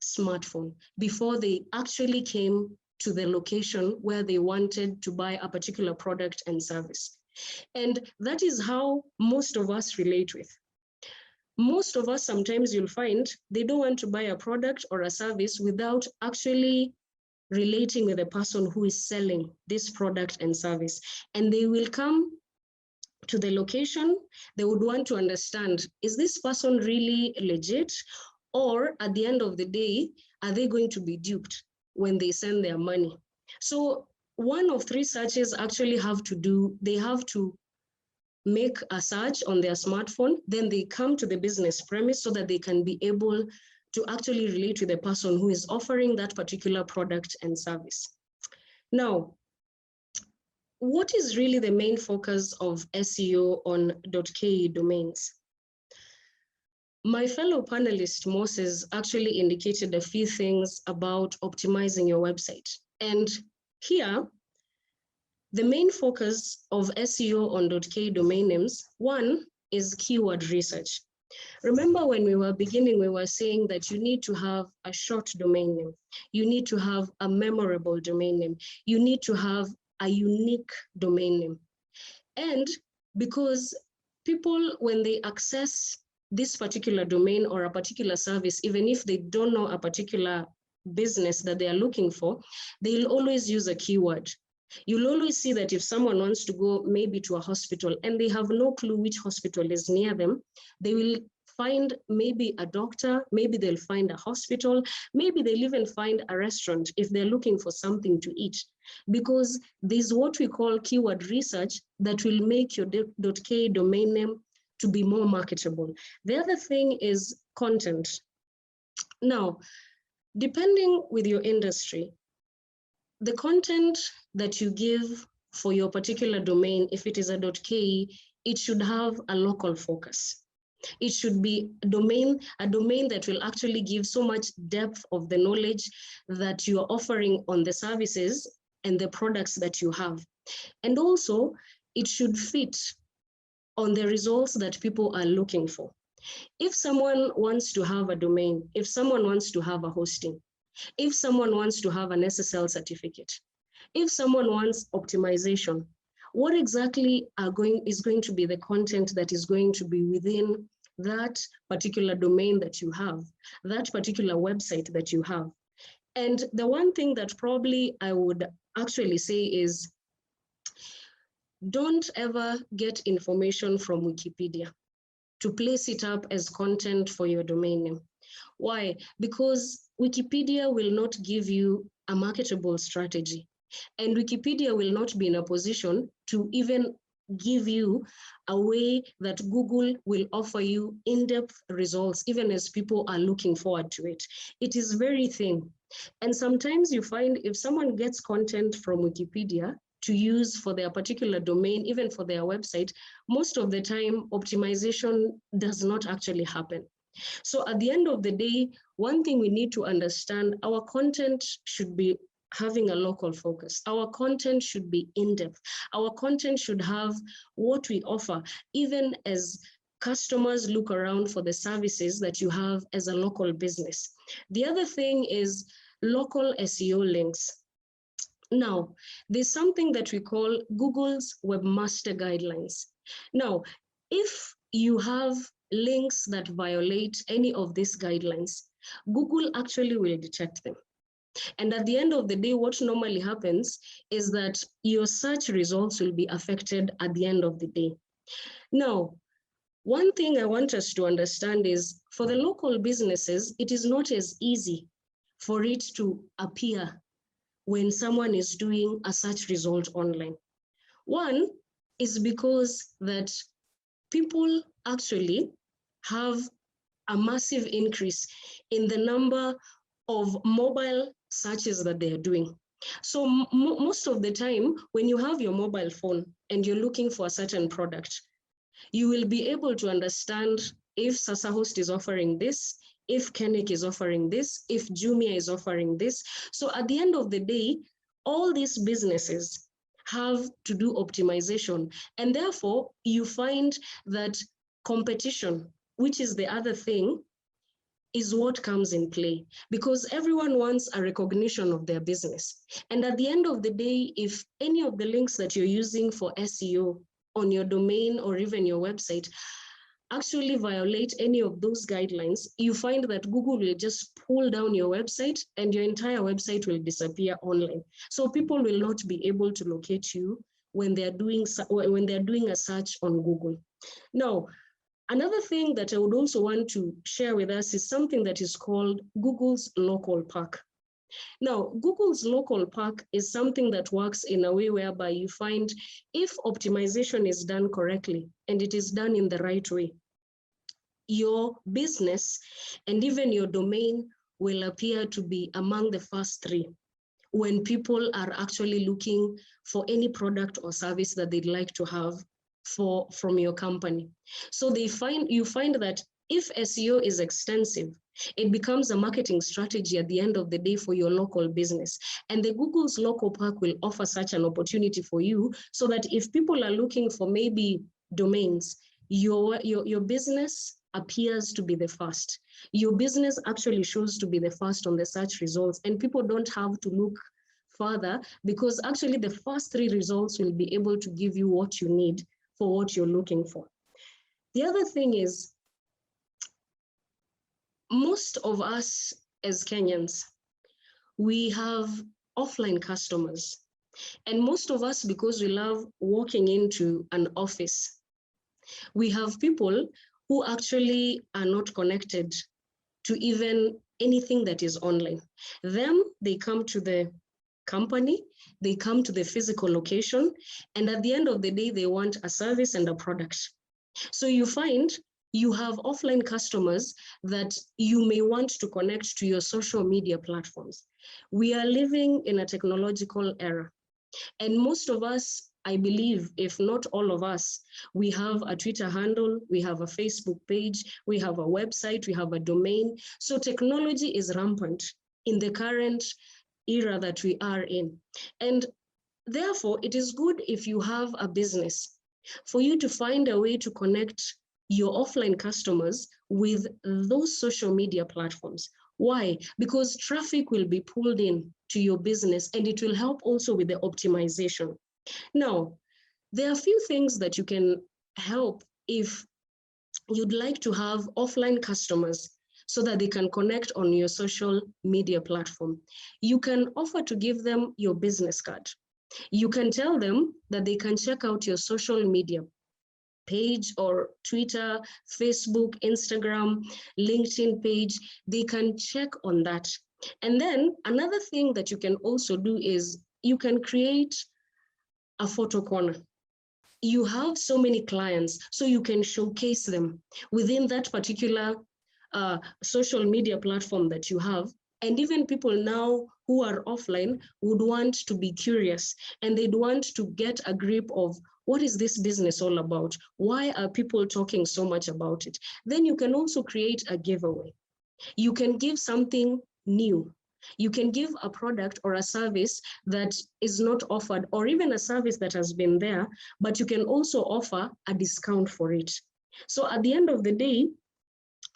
smartphone before they actually came to the location where they wanted to buy a particular product and service. And that is how most of us relate with. Most of us, sometimes you'll find they don't want to buy a product or a service without actually relating with the person who is selling this product and service. And they will come to the location, they would want to understand, is this person really legit? Or at the end of the day, are they going to be duped when they send their money? So 1 of 3 searches actually they have to make a search on their smartphone, then they come to the business premise so that they can be able to actually relate to the person who is offering that particular product and service. Now, what is really the main focus of SEO on .ke domains? My fellow panelist, Moses, actually indicated a few things about optimizing your website. And here, the main focus of SEO on .ke domain names, 1 is keyword research. Remember when we were beginning, we were saying that you need to have a short domain name. You need to have a memorable domain name. You need to have a unique domain name. And because people, when they access this particular domain or a particular service, even if they don't know a particular business that they are looking for, they'll always use a keyword. You'll always see that if someone wants to go maybe to a hospital and they have no clue which hospital is near them, they will find maybe a doctor, maybe they'll find a hospital, maybe they'll even find a restaurant if they're looking for something to eat, because there's what we call keyword research that will make your .ke domain name to be more marketable. The other thing is content. Now, depending with your industry, the content that you give for your particular domain, if it is a .ke, it should have a local focus. It should be a domain that will actually give so much depth of the knowledge that you are offering on the services and the products that you have. And also, it should fit on the results that people are looking for. If someone wants to have a domain, if someone wants to have a hosting, if someone wants to have an SSL certificate, if someone wants optimization, what exactly is going to be the content that is going to be within that particular domain that you have, that particular website that you have? And the one thing that probably I would actually say is, don't ever get information from Wikipedia to place it up as content for your domain name. Why? Because Wikipedia will not give you a marketable strategy, and Wikipedia will not be in a position to even give you a way that Google will offer you in-depth results, even as people are looking forward to it. It is very thin. And sometimes you find if someone gets content from Wikipedia to use for their particular domain, even for their website, most of the time optimization does not actually happen. So at the end of the day, one thing we need to understand, our content should be having a local focus. Our content should be in-depth. Our content should have what we offer, even as customers look around for the services that you have as a local business. The other thing is local SEO links. Now, there's something that we call Google's Webmaster Guidelines. Now, if you have links that violate any of these guidelines, Google actually will detect them. And at the end of the day, what normally happens is that your search results will be affected at the end of the day. Now, one thing I want us to understand is for the local businesses, it is not as easy for it to appear when someone is doing a search result online. One is because that people actually have a massive increase in the number of mobile searches that they are doing. So most of the time, when you have your mobile phone and you're looking for a certain product, you will be able to understand if SasaHost is offering this, if Kenik is offering this, if Jumia is offering this. So at the end of the day, all these businesses have to do optimization. And therefore, you find that competition, which is the other thing, is what comes in play, because everyone wants a recognition of their business. And at the end of the day, if any of the links that you're using for SEO on your domain or even your website actually violate any of those guidelines, you find that Google will just pull down your website and your entire website will disappear online. So people will not be able to locate you when they're doing a search on Google. Now, another thing that I would also want to share with us is something that is called Google's local pack. Now, Google's local pack is something that works in a way whereby you find if optimization is done correctly and it is done in the right way, your business and even your domain will appear to be among the first three when people are actually looking for any product or service that they'd like to have from your company. So you find that if SEO is extensive, it becomes a marketing strategy at the end of the day for your local business. And the Google's local pack will offer such an opportunity for you so that if people are looking for maybe domains, your business appears to be the first. Your business actually shows to be the first on the search results, and people don't have to look further because actually the first three results will be able to give you what you need for what you're looking for. The other thing is, most of us as Kenyans, we have offline customers. And most of us, because we love walking into an office, we have people who actually are not connected to even anything that is online. They come to the company, they come to the physical location, and at the end of the day, they want a service and a product. So you find you have offline customers that you may want to connect to your social media platforms. We are living in a technological era, and most of us, I believe, if not all of us, we have a Twitter handle, we have a Facebook page, we have a website, we have a domain. So technology is rampant in the current era that we are in. And therefore, it is good if you have a business for you to find a way to connect your offline customers with those social media platforms. Why? Because traffic will be pulled in to your business and it will help also with the optimization. Now, there are a few things that you can help if you'd like to have offline customers so that they can connect on your social media platform. You can offer to give them your business card. You can tell them that they can check out your social media page or Twitter, Facebook, Instagram, LinkedIn page. They can check on that. And then another thing that you can also do is you can create a photo corner. You have so many clients, so you can showcase them within that particular social media platform that you have. And even people now who are offline would want to be curious and they'd want to get a grip of what is this business all about? Why are people talking so much about it? Then you can also create a giveaway. You can give something new. You can give a product or a service that is not offered, or even a service that has been there, but you can also offer a discount for it. So at the end of the day,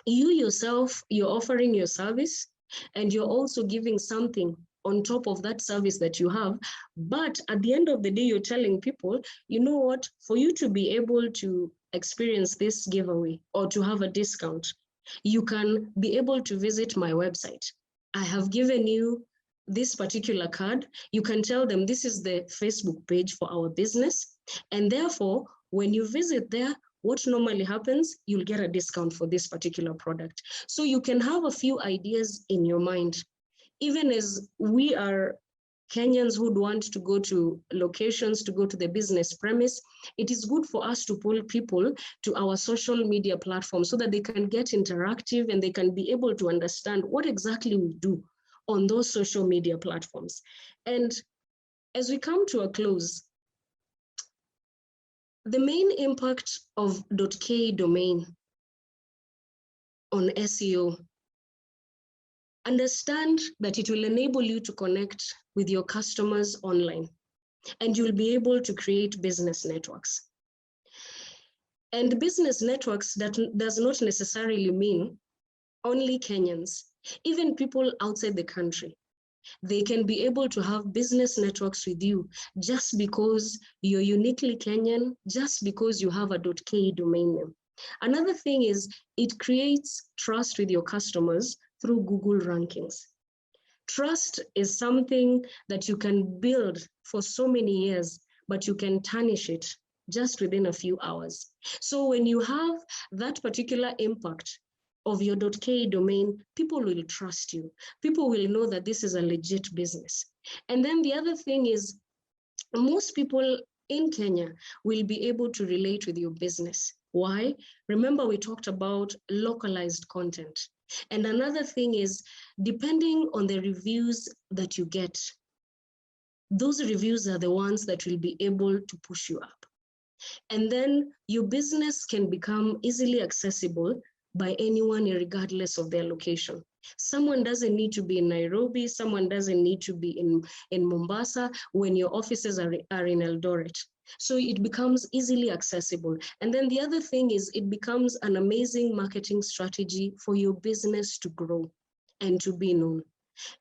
you yourself, you're offering your service and you're also giving something on top of that service that you have. But at the end of the day, you're telling people, you know what, for you to be able to experience this giveaway or to have a discount, you can be able to visit my website. I have given you this particular card. You can tell them this is the Facebook page for our business. And therefore, when you visit there, what normally happens, you'll get a discount for this particular product. So you can have a few ideas in your mind. Even as we are Kenyans who'd want to go to locations, to go to the business premise, it is good for us to pull people to our social media platforms so that they can get interactive and they can be able to understand what exactly we do on those social media platforms. And as we come to a close, the main impact of .ke domain on SEO, understand that it will enable you to connect with your customers online, and you'll be able to create business networks. And business networks, that does not necessarily mean only Kenyans, even people outside the country. They can be able to have business networks with you just because you're uniquely Kenyan, just because you have a .ke domain name. Another thing is it creates trust with your customers through Google rankings. Trust is something that you can build for so many years, but you can tarnish it just within a few hours. So when you have that particular impact of your .ke domain, people will trust you. People will know that this is a legit business. And then the other thing is, most people in Kenya will be able to relate with your business. Why? Remember, we talked about localized content. And another thing is, depending on the reviews that you get, those reviews are the ones that will be able to push you up. And then your business can become easily accessible by anyone, regardless of their location. Someone doesn't need to be in Nairobi, someone doesn't need to be in Mombasa when your offices are in Eldoret. So it becomes easily accessible. And then the other thing is, it becomes an amazing marketing strategy for your business to grow and to be known.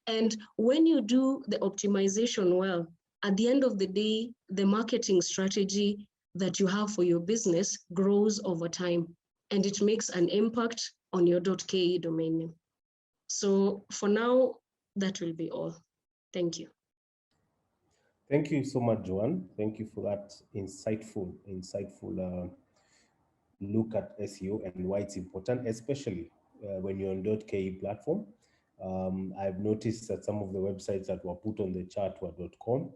And when you do the optimization well, at the end of the day, the marketing strategy that you have for your business grows over time, and it makes an impact on your .ke domain name. So for now, that will be all. Thank you. Thank you so much, Joan. Thank you for that insightful look at SEO and why it's important, especially when you're on .ke platform. I've noticed that some of the websites that were put on the chart were .com.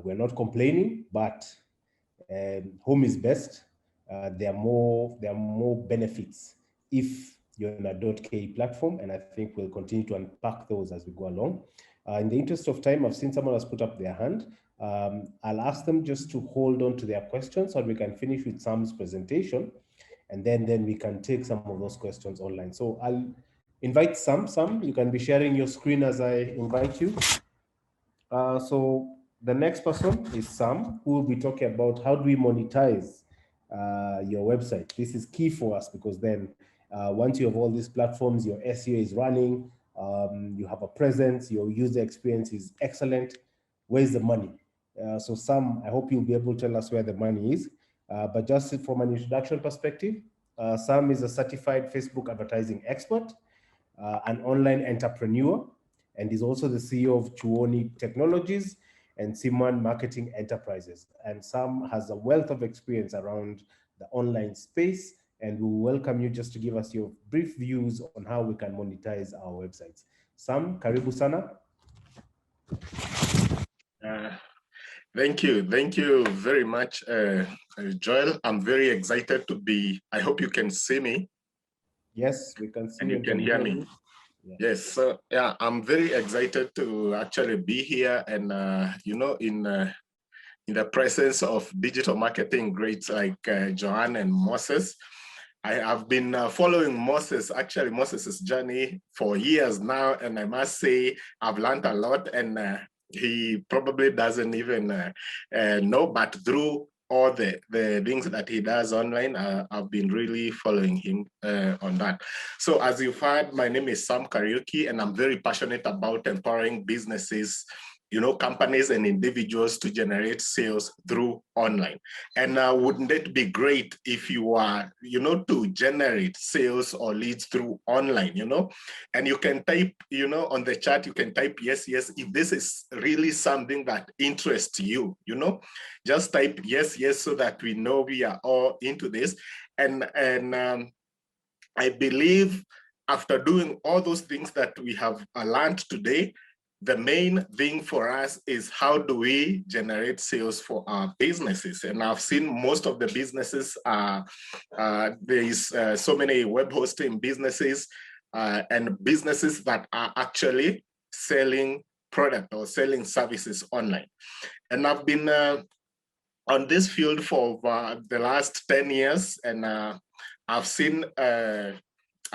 We're not complaining, but home is best. There are more benefits if you're on a .ke platform, and I think we'll continue to unpack those as we go along. In the interest of time, I've seen someone has put up their hand. I'll ask them just to hold on to their questions so we can finish with Sam's presentation, and then we can take some of those questions online. So I'll invite Sam. Sam, you can be sharing your screen as I invite you. So the next person is Sam, who will be talking about how do we monetize your website. This is key for us because then once you have all these platforms, your SEO is running, you have a presence, your user experience is excellent. Where's the money? So Sam, I hope you'll be able to tell us where the money is. But just from an introduction perspective, Sam is a certified Facebook advertising expert, an online entrepreneur, and is also the CEO of Chuoni Technologies and Simon Marketing Enterprises. And Sam has a wealth of experience around the online space, and we welcome you just to give us your brief views on how we can monetize our websites. Sam, karibu sana. Thank you very much, Joel. I'm very excited to be, I hope you can see me. Yes, we can see and you can hear me. Yeah. Yes, so yeah, I'm very excited to actually be here and, you know, in the presence of digital marketing greats like Joan and Moses. I have been following Moses's journey for years now, and I must say I've learned a lot, and he probably doesn't even know, but through all the things that he does online, I've been really following him on that. So as you've heard, my name is Sam Kariuki, and I'm very passionate about empowering businesses companies and individuals to generate sales through online. And wouldn't it be great if you are, to generate sales or leads through online, and you can type, on the chat, you can type yes, yes, if this is really something that interests you, just type yes, yes, so that we know we are all into this. And I believe after doing all those things that we have learned today, the main thing for us is how do we generate sales for our businesses? And I've seen most of the businesses, there is so many web hosting businesses and businesses that are actually selling product or selling services online. And I've been on this field for the last 10 years, and I've seen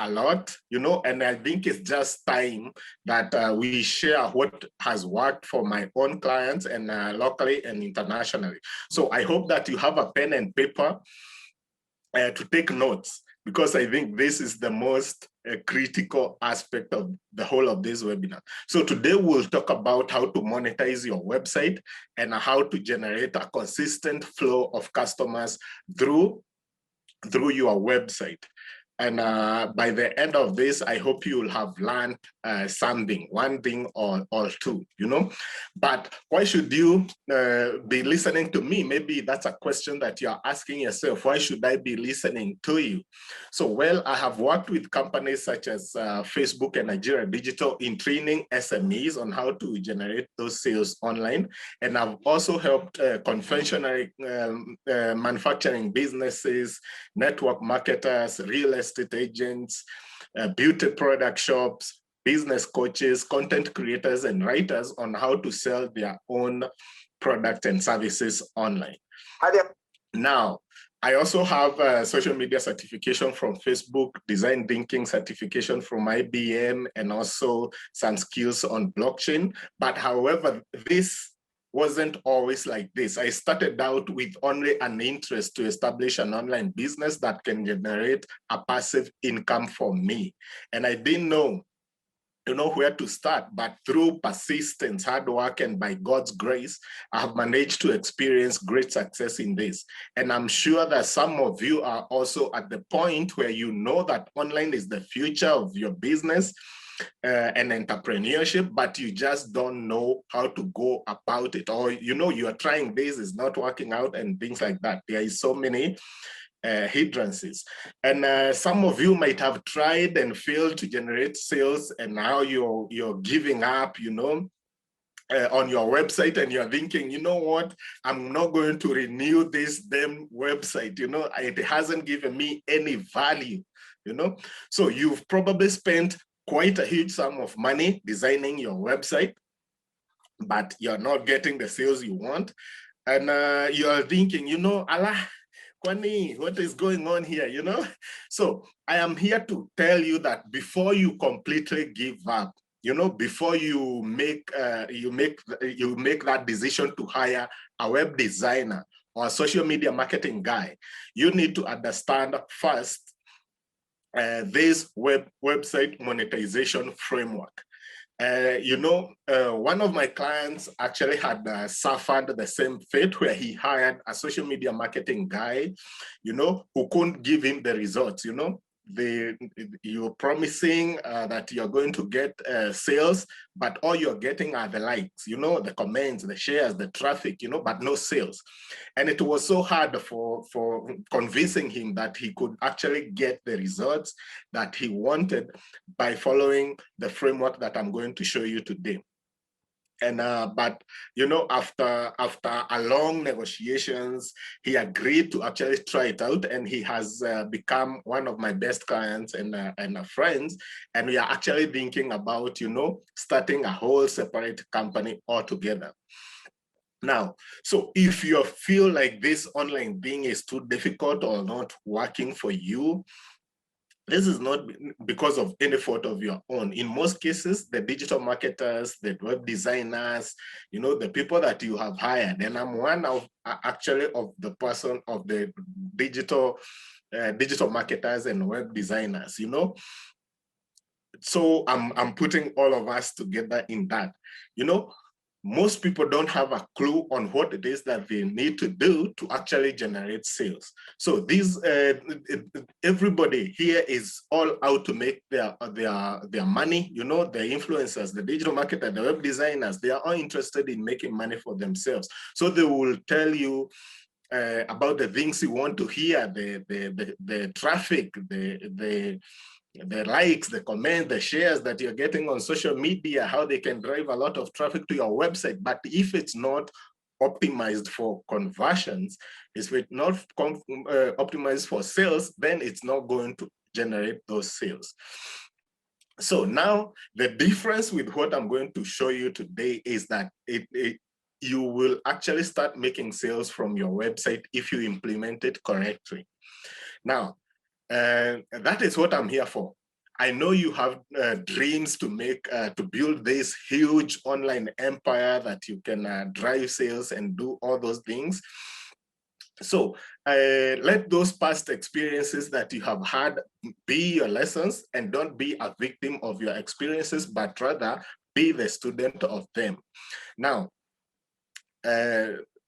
a lot, and I think it's just time that we share what has worked for my own clients and locally and internationally. So I hope that you have a pen and paper to take notes, because I think this is the most critical aspect of the whole of this webinar. So today we'll talk about how to monetize your website and how to generate a consistent flow of customers through your website. And by the end of this, I hope you will have learned something, one thing or two, But why should you be listening to me? Maybe that's a question that you're asking yourself. Why should I be listening to you? So, well, I have worked with companies such as Facebook and Nigeria Digital in training SMEs on how to generate those sales online. And I've also helped conventional manufacturing businesses, network marketers, real estate agents, beauty product shops, business coaches, content creators, and writers on how to sell their own product and services online. Now, I also have a social media certification from Facebook, design thinking certification from IBM, and also some skills on blockchain. But however, this wasn't always like this. I started out with only an interest to establish an online business that can generate a passive income for me. And I didn't know where to start, but through persistence, hard work, and by God's grace, I have managed to experience great success in this. And I'm sure that some of you are also at the point where you know that online is the future of your business and entrepreneurship, but you just don't know how to go about it, or you are trying this, is not working out, and things like that. There is so many hindrances, and some of you might have tried and failed to generate sales, and now you're giving up, on your website, and you're thinking, you know what, I'm not going to renew this damn website. It hasn't given me any value. So you've probably spent quite a huge sum of money designing your website, but you're not getting the sales you want. And you're thinking, Allah, Kwani, what is going on here, So I am here to tell you that before you completely give up, before you make that decision to hire a web designer or a social media marketing guy, you need to understand first this website monetization framework. One of my clients actually had suffered the same fate, where he hired a social media marketing guy, who couldn't give him the results. You're promising that you're going to get sales, but all you're getting are the likes, the comments, the shares, the traffic, but no sales. And it was so hard for convincing him that he could actually get the results that he wanted by following the framework that I'm going to show you today. And but after a long negotiations, he agreed to actually try it out, and he has become one of my best clients and friends. And we are actually thinking about starting a whole separate company altogether. Now, so if you feel like this online thing is too difficult or not working for you, this is not because of any fault of your own. In most cases, the digital marketers, the web designers, the people that you have hired, and I'm one of the digital marketers and web designers, So I'm putting all of us together in that, most people don't have a clue on what it is that they need to do to actually generate sales. So these, everybody here is all out to make their money. You know, the influencers, the digital marketers, the web designers, they are all interested in making money for themselves. So they will tell you about the things you want to hear, the traffic, the likes, the comments, the shares that you're getting on social media, how they can drive a lot of traffic to your website. But if it's not optimized for conversions, if it's not optimized for sales, then it's not going to generate those sales. So now the difference with what I'm going to show you today is that you will actually start making sales from your website if you implement it correctly. Now, that is what I'm here for. I know you have dreams to build this huge online empire that you can drive sales and do all those things. So let those past experiences that you have had be your lessons, and don't be a victim of your experiences, but rather be the student of them. Now,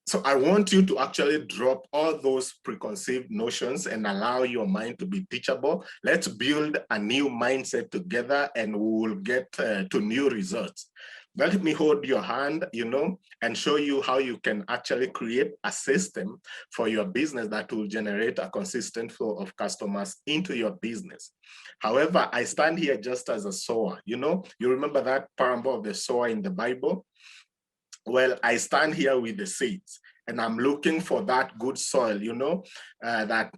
so I want you to actually drop all those preconceived notions and allow your mind to be teachable. Let's build a new mindset together, and we will get to new results. Let me hold your hand, you know, and show you how you can actually create a system for your business that will generate a consistent flow of customers into your business. However, I stand here just as a sower. You know, you remember that parable of the sower in the Bible? Well, I stand here with the seeds, and I'm looking for that good soil, you know, that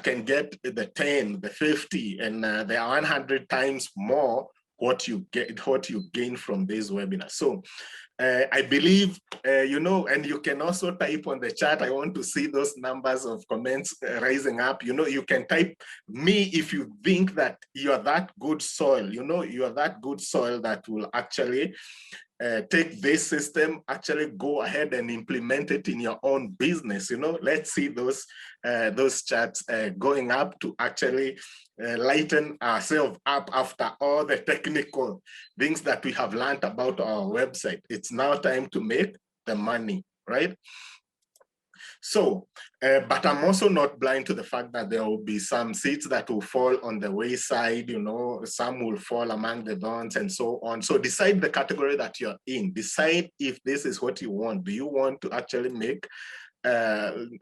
can get the 10, the 50, and the 100 times more what you gain from this webinar. So I believe, you know, and you can also type on the chat. I want to see those numbers of comments rising up. You know, you can type me if you think that you are that good soil, you know, you are that good soil that will actually take this system, actually go ahead and implement it in your own business. You know, let's see those chats going up to actually lighten ourselves up after all the technical things that we have learned about our website. It's now time to make the money, right? So, but I'm also not blind to the fact that there will be some seeds that will fall on the wayside, you know, some will fall among the thorns and so on. So decide the category that you're in. Decide if this is what you want. Do you want to actually make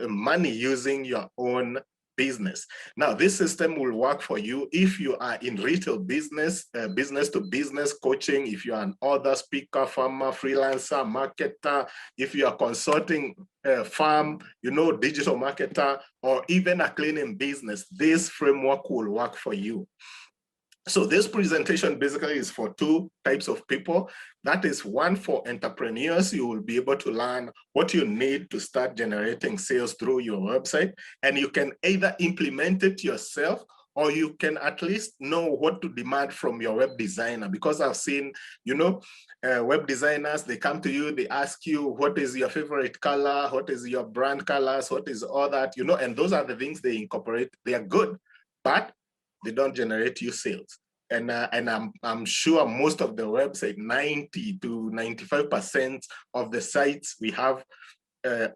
money using your own business? Now, this system will work for you if you are in retail business, business to business coaching, if you are an author, speaker, farmer, freelancer, marketer, if you are consulting farm, you know, digital marketer, or even a cleaning business, this framework will work for you. So this presentation basically is for two types of people. That is one for entrepreneurs. You will be able to learn what you need to start generating sales through your website. And you can either implement it yourself, or you can at least know what to demand from your web designer. Because I've seen, you know, web designers, they come to you, they ask you, what is your favorite color? What is your brand colors? What is all that, you know, and those are the things they incorporate. They are good, but they don't generate you sales. And I'm sure most of the website, 90 to 95% of the sites we have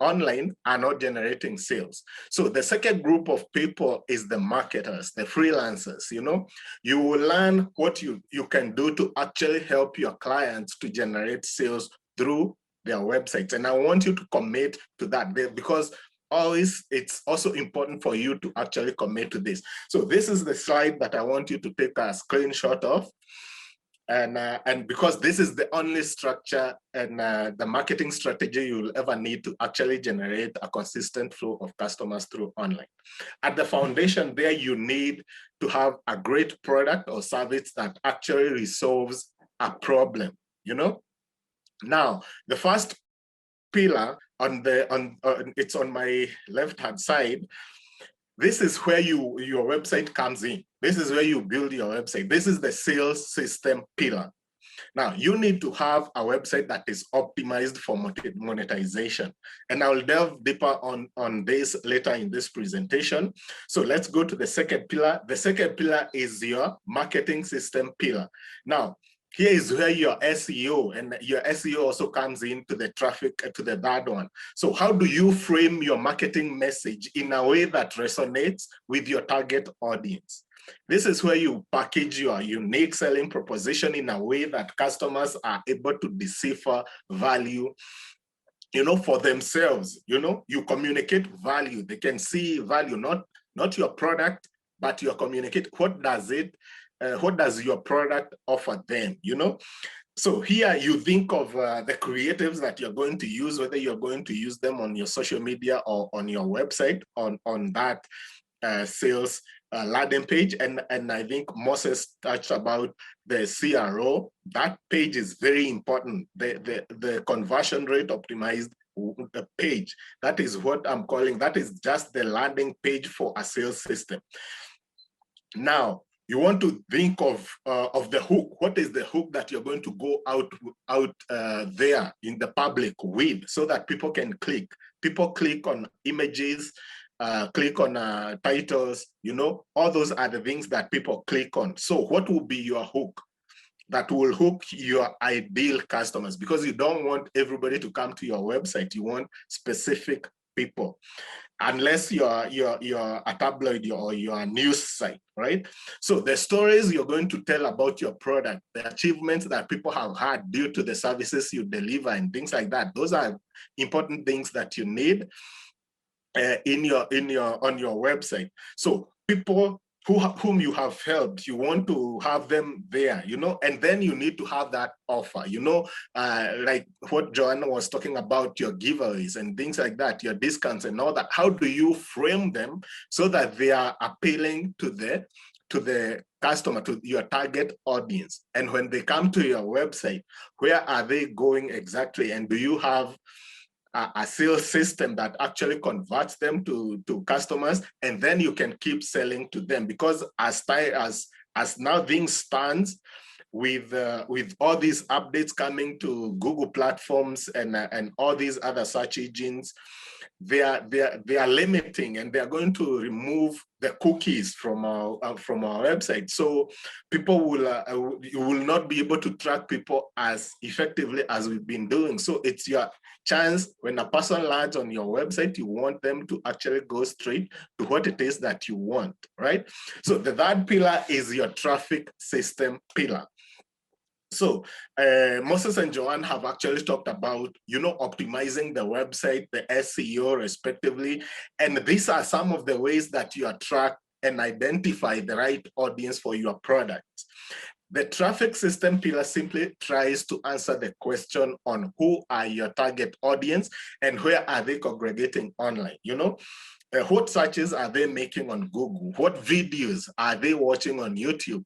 online are not generating sales. So the second group of people is the marketers, the freelancers. You know, you will learn what you can do to actually help your clients to generate sales through their websites. And I want you to commit to that, because always it's also important for you to actually commit to this. So this is the slide that I want you to take a screenshot of. And because this is the only structure and the marketing strategy you'll ever need to actually generate a consistent flow of customers through online. At the foundation there, you need to have a great product or service that actually resolves a problem, you know? Now, the first pillar it's on my left-hand side. This is where your website comes in. This is where you build your website. This is the sales system pillar. Now, you need to have a website that is optimized for monetization. And I'll delve deeper on this later in this presentation. So let's go to the second pillar. The second pillar is your marketing system pillar. Now, here is where your SEO, and your SEO also comes into the traffic, to the third one. So how do you frame your marketing message in a way that resonates with your target audience? This is where you package your unique selling proposition in a way that customers are able to decipher value, for themselves. You communicate value. They can see value, not your product, but you communicate what does your product offer them, So here you think of the creatives that you're going to use, whether you're going to use them on your social media or on your website, on that sales landing page. And I think Moses touched about the CRO. That page is very important. The conversion rate optimized page. That is what I'm calling, that is just the landing page for a sales system. Now, you want to think of the hook. What is the hook that you're going to go out there in the public with, so that people can click? People click on images, click on titles, all those are the things that people click on. So what will be your hook that will hook your ideal customers? Because you don't want everybody to come to your website. You want specific people, unless you're a tabloid or you're a news site, right? So the stories you're going to tell about your product, the achievements that people have had due to the services you deliver and things like that, those are important things that you need on your website. So people whom you have helped, you want to have them there, and then you need to have that offer, like what Joanna was talking about, your giveaways and things like that, your discounts and all that. How do you frame them so that they are appealing to the customer, to your target audience? And when they come to your website, where are they going exactly? And do you have a sales system that actually converts them to customers, and then you can keep selling to them? Because as now things stands, with all these updates coming to Google platforms and all these other search engines, they are limiting, and they are going to remove the cookies from our website. So people will not be able to track people as effectively as we've been doing. So it's your chance. When a person lands on your website, you want them to actually go straight to what it is that you want, right? So the third pillar is your traffic system pillar. So Moses and Joanne have actually talked about, optimizing the website, the SEO respectively. And these are some of the ways that you attract and identify the right audience for your product. The traffic system pillar simply tries to answer the question on who are your target audience and where are they congregating online, what searches are they making on Google? What videos are they watching on YouTube?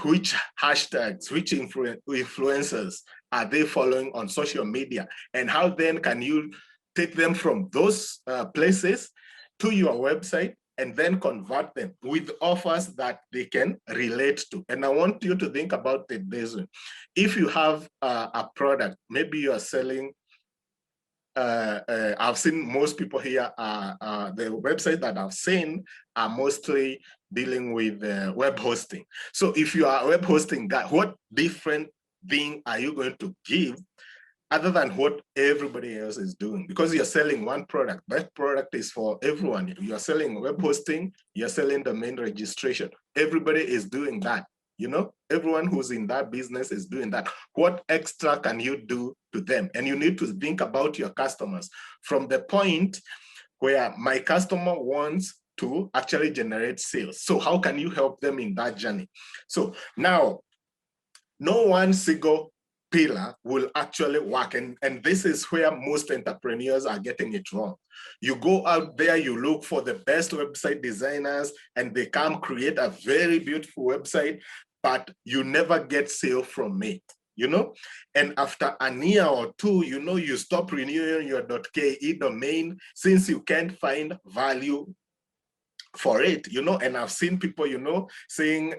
Which hashtags, which influencers are they following on social media? And how then can you take them from those places to your website and then convert them with offers that they can relate to? And I want you to think about it this way. If you have a product, maybe you are selling, I've seen most people here, the website that I've seen are mostly dealing with web hosting. So if you are a web hosting guy, what different thing are you going to give other than what everybody else is doing? Because you're selling one product. That product is for everyone. You're selling web hosting, you're selling domain registration. Everybody is doing that. Everyone who's in that business is doing that. What extra can you do to them? And you need to think about your customers from the point where my customer wants to actually generate sales. So how can you help them in that journey? So now, no one single pillar will actually work. And this is where most entrepreneurs are getting it wrong. You go out there, you look for the best website designers, and they come create a very beautiful website, but you never get sale from it, And after a year or two, you stop renewing your .ke domain since you can't find value for it, And I've seen people, saying,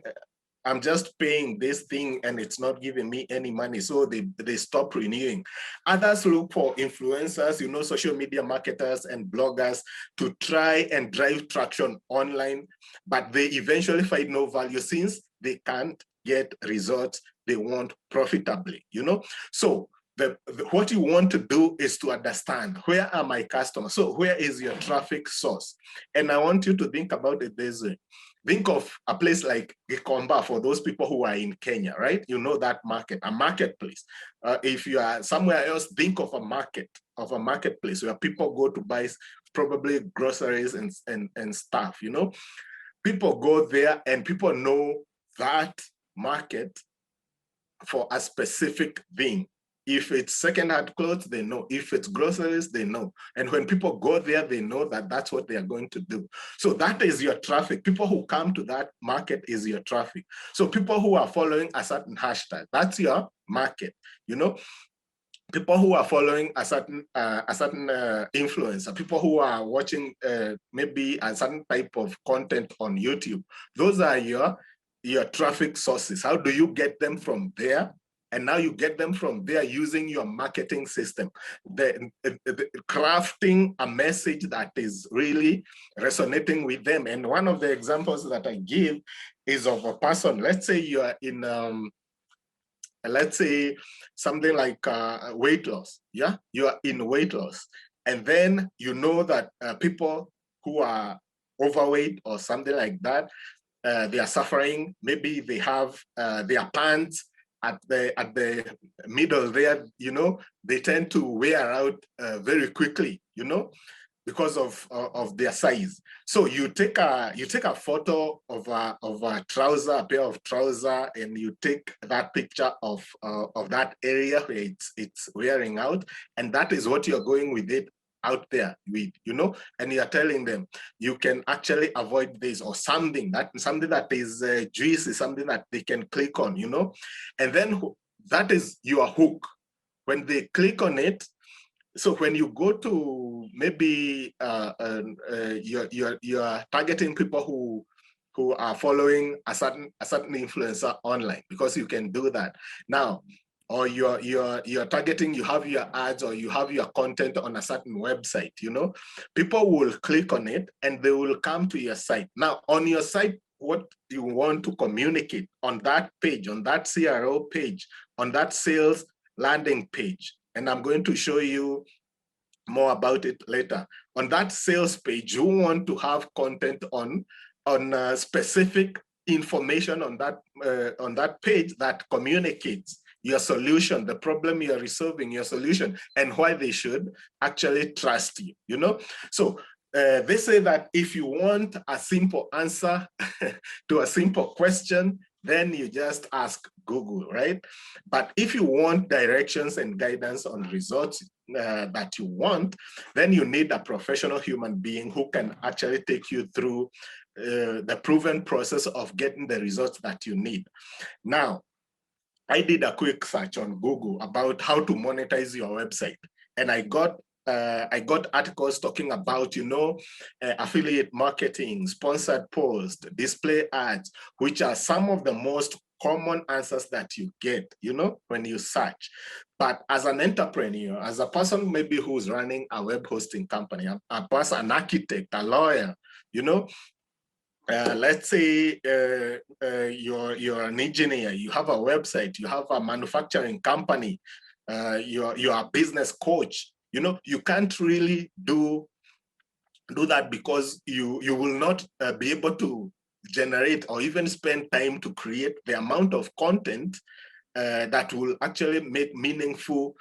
I'm just paying this thing and it's not giving me any money. So they stop renewing. Others look for influencers, social media marketers and bloggers to try and drive traction online, but they eventually find no value since they can't get results they want profitably, you know? So what you want to do is to understand, where are my customers? So where is your traffic source? And I want you to think about it this way. Think of a place like Gikomba for those people who are in Kenya, right? You know that market, a marketplace. If you are somewhere else, think of a marketplace where people go to buy probably groceries and stuff, you know? People go there and people know that market for a specific thing. If it's secondhand clothes, they know. If it's groceries, they know. And when people go there, they know that that's what they are going to do. So that is your traffic. People who come to that market is your traffic. So people who are following a certain hashtag, that's your market, you know? People who are following a certain influencer, people who are watching maybe a certain type of content on YouTube, those are your traffic sources. How do you get them from there? And now you get them from there using your marketing system, the crafting a message that is really resonating with them. And one of the examples that I give is of a person. Let's say you are in, let's say something like weight loss. Yeah, you are in weight loss, and then you know that people who are overweight or something like that, they are suffering. Maybe they have their pants at the middle there, you know, they tend to wear out very quickly, you know, because of their size. So you take a photo of a trouser, a pair of trouser, and you take that picture of that area where it's wearing out, and that is what you're going with it out there with, you know, and you're telling them you can actually avoid this, or something that is juicy, something that they can click on, you know, and then that is your hook. When they click on it, so when you go to maybe you're targeting people who are following a certain influencer online, because you can do that now. Or you're targeting, you have your ads or you have your content on a certain website, you know, people will click on it and they will come to your site. Now on your site, what you want to communicate on that page, on that CRO page, on that sales landing page, and I'm going to show you more about it later. On that sales page, you want to have content on specific information on that page that communicates your solution, the problem you're resolving, your solution, and why they should actually trust you, you know? So they say that if you want a simple answer to a simple question, then you just ask Google, right? But if you want directions and guidance on results that you want, then you need a professional human being who can actually take you through the proven process of getting the results that you need. Now, I did a quick search on Google about how to monetize your website, and I got articles talking about, you know, affiliate marketing, sponsored posts, display ads, which are some of the most common answers that you get, you know, when you search. But as an entrepreneur, as a person maybe who's running a web hosting company, a person, an architect, a lawyer, you know, let's say you're an engineer, you have a website, you have a manufacturing company, you're a business coach, you know, you can't really do that because you will not be able to generate or even spend time to create the amount of content that will actually make meaningful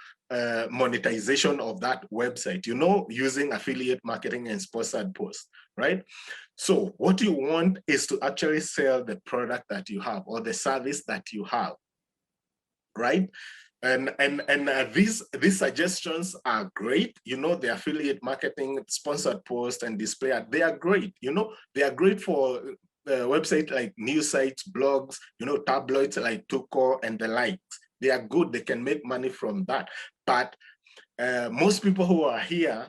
monetization of that website, you know, using affiliate marketing and sponsored posts, right? So what you want is to actually sell the product that you have or the service that you have, right? And these suggestions are great. You know, the affiliate marketing, sponsored post, and display ad, they are great. You know, they are great for websites like news sites, blogs, you know, tabloids like Tuko and the likes. They are good. They can make money from that. But most people who are here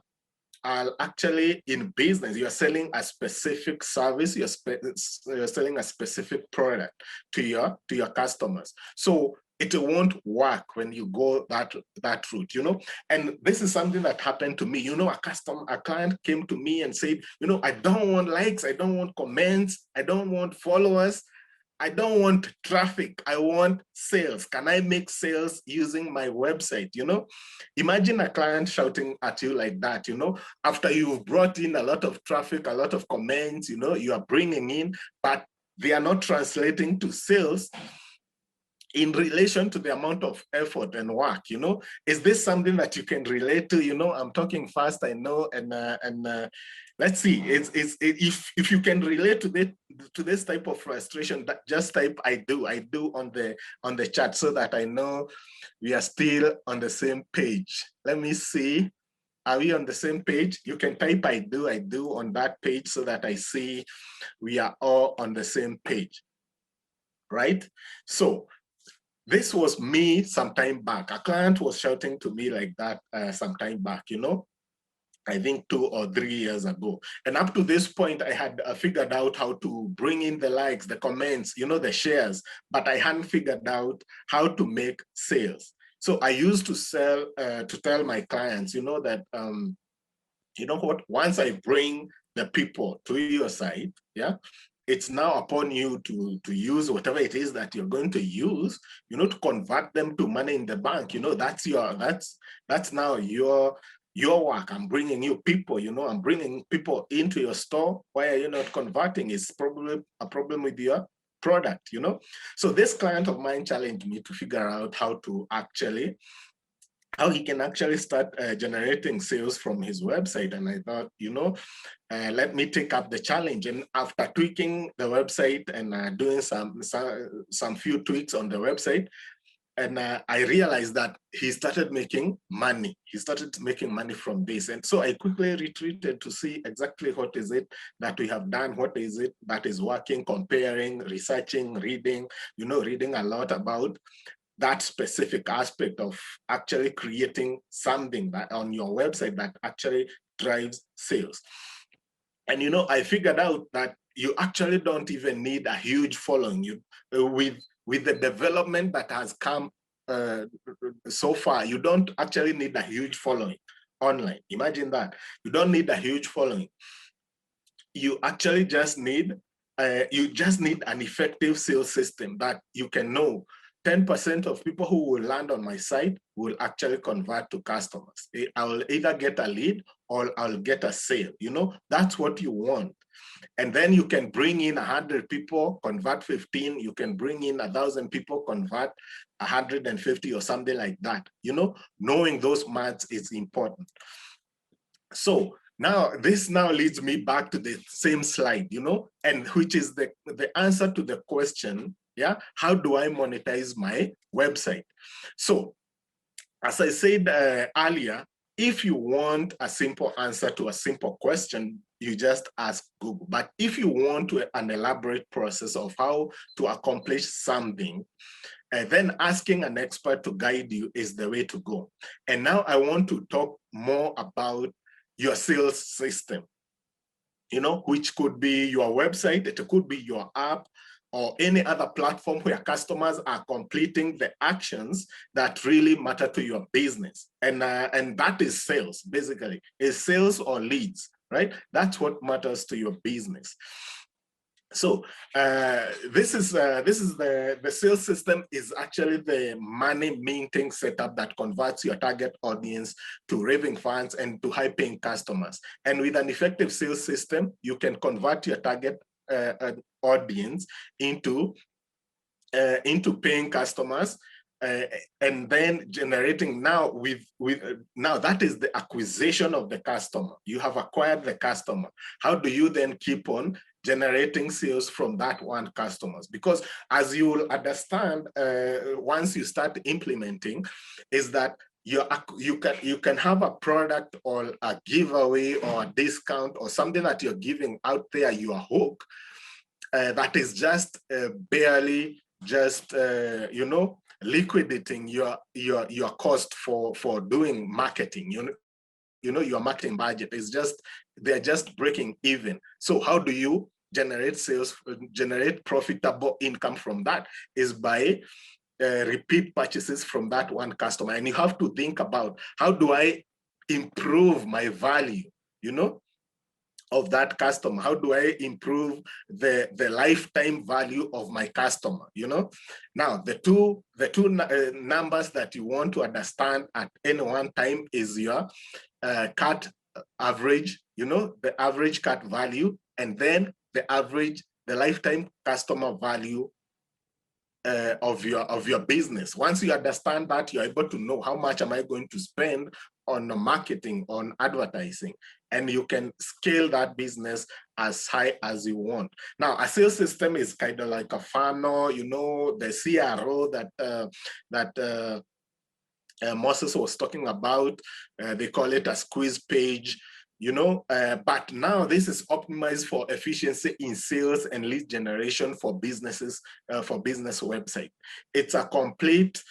are actually in business. You're selling a specific service. You're selling a specific product to your customers. So it won't work when you go that route, you know. And this is something that happened to me. You know, a client came to me and said, you know, I don't want likes, I don't want comments, I don't want followers. I don't want traffic. I want sales. Can I make sales using my website? You know, imagine a client shouting at you like that, you know, after you've brought in a lot of traffic, a lot of comments, you know, you are bringing in, but they are not translating to sales in relation to the amount of effort and work, you know. Is this something that you can relate to? You know, I'm talking fast, I know, and let's see. If you can relate to this type of frustration, that just type I do on the chat so that I know we are still on the same page. Let me see. Are we on the same page? You can type I do on that page so that I see we are all on the same page, right? So this was me some time back. A client was shouting to me like that some time back, you know, I think 2 or 3 years ago. And up to this point, I had figured out how to bring in the likes, the comments, you know, the shares, but I hadn't figured out how to make sales. So I used to tell my clients, you know, that, you know what, once I bring the people to your site, yeah, it's now upon you to use whatever it is that you're going to use, you know, to convert them to money in the bank. You know, that's now your work. I'm bringing you people, you know, I'm bringing people into your store. Why are you not converting? It's probably a problem with your product, you know. So this client of mine challenged me to figure out how he can actually start generating sales from his website. And I thought, you know, let me take up the challenge. And after tweaking the website and doing some few tweaks on the website, and I realized that he started making money. He started making money from this. And so I quickly retreated to see exactly what is it that we have done, what is it that is working, comparing, researching, reading, you know, reading a lot about that specific aspect of actually creating something that on your website that actually drives sales. And you know, I figured out that you actually don't even need a huge following. You with the development that has come so far, you don't actually need a huge following online. Imagine that. You don't need a huge following. You actually just need an effective sales system that you can know 10% of people who will land on my site will actually convert to customers. I will either get a lead or I'll get a sale. You know, that's what you want. And then you can bring in 100 people, convert 15. You can bring in 1,000 people, convert 150 or something like that. You know, knowing those maths is important. So now this leads me back to the same slide, you know, and which is the answer to the question, yeah, how do I monetize my website? So as I said earlier, if you want a simple answer to a simple question, you just ask Google. But if you want an elaborate process of how to accomplish something, then asking an expert to guide you is the way to go. And now I want to talk more about your sales system, you know, which could be your website, it could be your app, or any other platform where customers are completing the actions that really matter to your business. And that is sales, basically. Is sales or leads, right? That's what matters to your business. So this is the sales system is actually the money minting setup that converts your target audience to raving fans and to high paying customers. And with an effective sales system, you can convert your target audience into paying customers, and then generating now now that is the acquisition of the customer. You have acquired the customer. How do you then keep on generating sales from that one customers? Because as you will understand, once you start implementing, is that you can have a product or a giveaway or a discount or something that you're giving out there, your hook, that is just barely just you know, liquidating your cost for doing marketing. You know, your marketing budget is just, they're just breaking even. So how do you generate sales, generate profitable income from that? Is by repeat purchases from that one customer. And you have to think about, how do I improve my value, you know, of that customer? How do I improve the lifetime value of my customer? You know, now the two numbers that you want to understand at any one time is your cut average, you know, the average cut value, and then the lifetime customer value of your business. Once you understand that, you're able to know how much am I going to spend on marketing, on advertising, and you can scale that business as high as you want. Now, a sales system is kind of like a funnel, you know, the CRO that Moses was talking about. They call it a squeeze page, you know, but now this is optimized for efficiency in sales and lead generation for businesses, for business website. It's a complete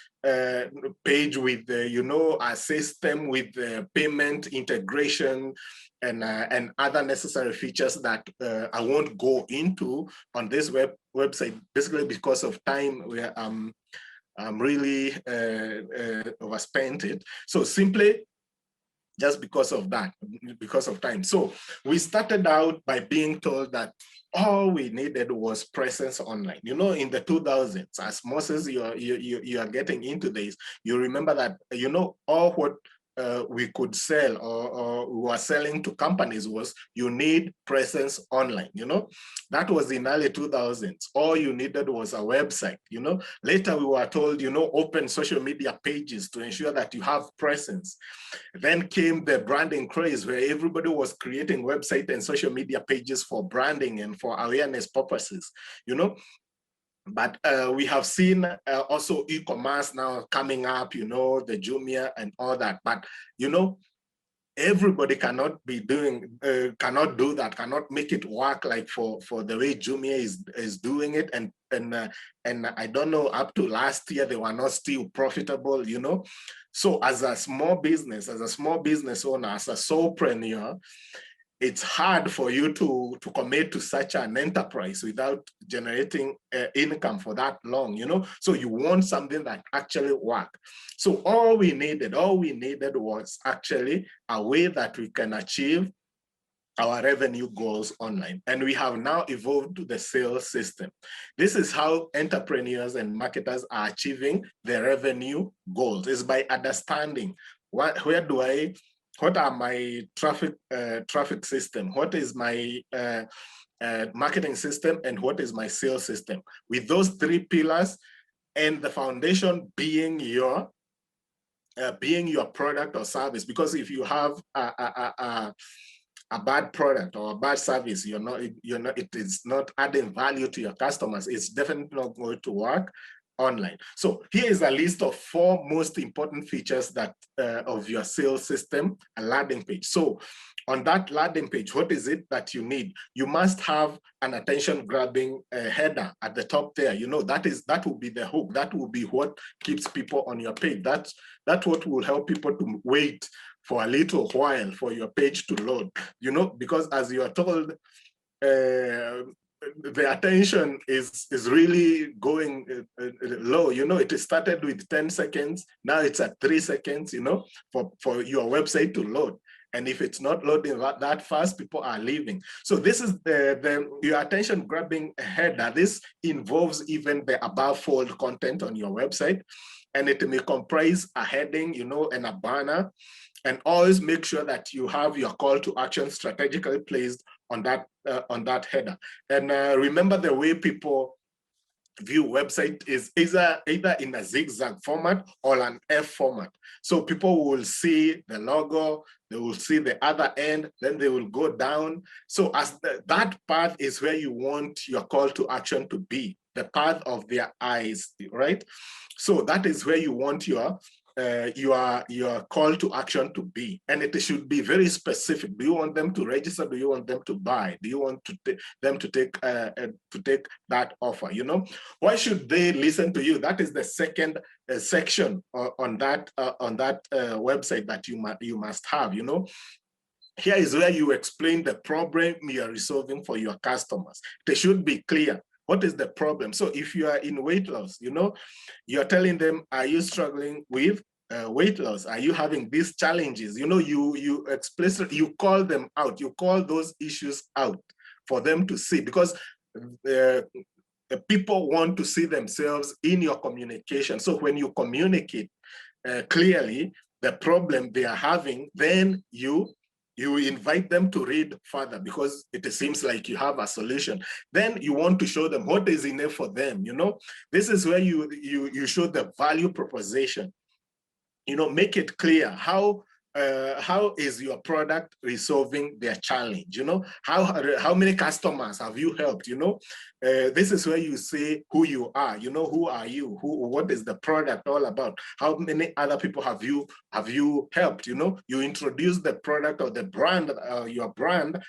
page with, you know, a system with payment integration and other necessary features that I won't go into on this website, basically because of time. Where I'm really overspent it. So simply, just because of that, because of time. So we started out by being told that all we needed was presence online. You know, in the 2000s, as Moses, you are getting into this, you remember that, you know, all what we could sell or we were selling to companies was you need presence online, you know. That was in early 2000s. All you needed was a website, you know. Later we were told, you know, open social media pages to ensure that you have presence. Then came the branding craze where everybody was creating website and social media pages for branding and for awareness purposes, you know. But we have seen also e-commerce now coming up, you know, the Jumia and all that. But, you know, everybody cannot be doing, cannot do that, cannot make it work like for the way Jumia is doing it. And I don't know, up to last year, they were not still profitable, you know. So as a small business owner, as a solopreneur, it's hard for you to commit to such an enterprise without generating income for that long, you know? So you want something that actually works. So all we needed was actually a way that we can achieve our revenue goals online. And we have now evolved to the sales system. This is how entrepreneurs and marketers are achieving their revenue goals, is by understanding what are my traffic system? What is my marketing system? And what is my sales system? With those three pillars, and the foundation being your product or service. Because if you have a bad product or a bad service, it is not adding value to your customers, it's definitely not going to work online. So here is a list of 4 most important features that of your sales system, a landing page. So on that landing page, what is it that you need? You must have an attention-grabbing header at the top there. You know, that will be the hook. That will be what keeps people on your page. That's what will help people to wait for a little while for your page to load. You know, because as you are told, the attention is really going low. You know, it started with 10 seconds. Now it's at 3 seconds, you know, for your website to load. And if it's not loading that fast, people are leaving. So this is your attention grabbing header. This involves even the above fold content on your website. And it may comprise a heading, you know, and a banner. And always make sure that you have your call to action strategically placed on that header. And remember, the way people view website is either in a zigzag format or an F format. So people will see the logo, they will see the other end, then they will go down. So as that path is where you want your call to action to be, the path of their eyes, right? So that is where you want your call to action to be, and it should be very specific. Do you want them to register? Do you want them to buy? Do you want them to take that offer? You know, why should they listen to you? That is the second section on that website that you must have. You know, here is where you explain the problem you are resolving for your customers. They should be clear. What is the problem? So if you are in weight loss, you know, you're telling them, are you struggling with weight loss? Are you having these challenges? You know, you explicitly, you call them out, you call those issues out for them to see, because people want to see themselves in your communication. So when you communicate clearly the problem they are having, then you invite them to read further, because it seems like you have a solution. Then you want to show them what is in it for them. You know, this is where you show the value proposition. You know, make it clear how is your product resolving their challenge. You know, how many customers have you helped? You know, this is where you say who you are. You know, who are you? What is the product all about? How many other people have you helped? You know, you introduce the product or the brand, your brand,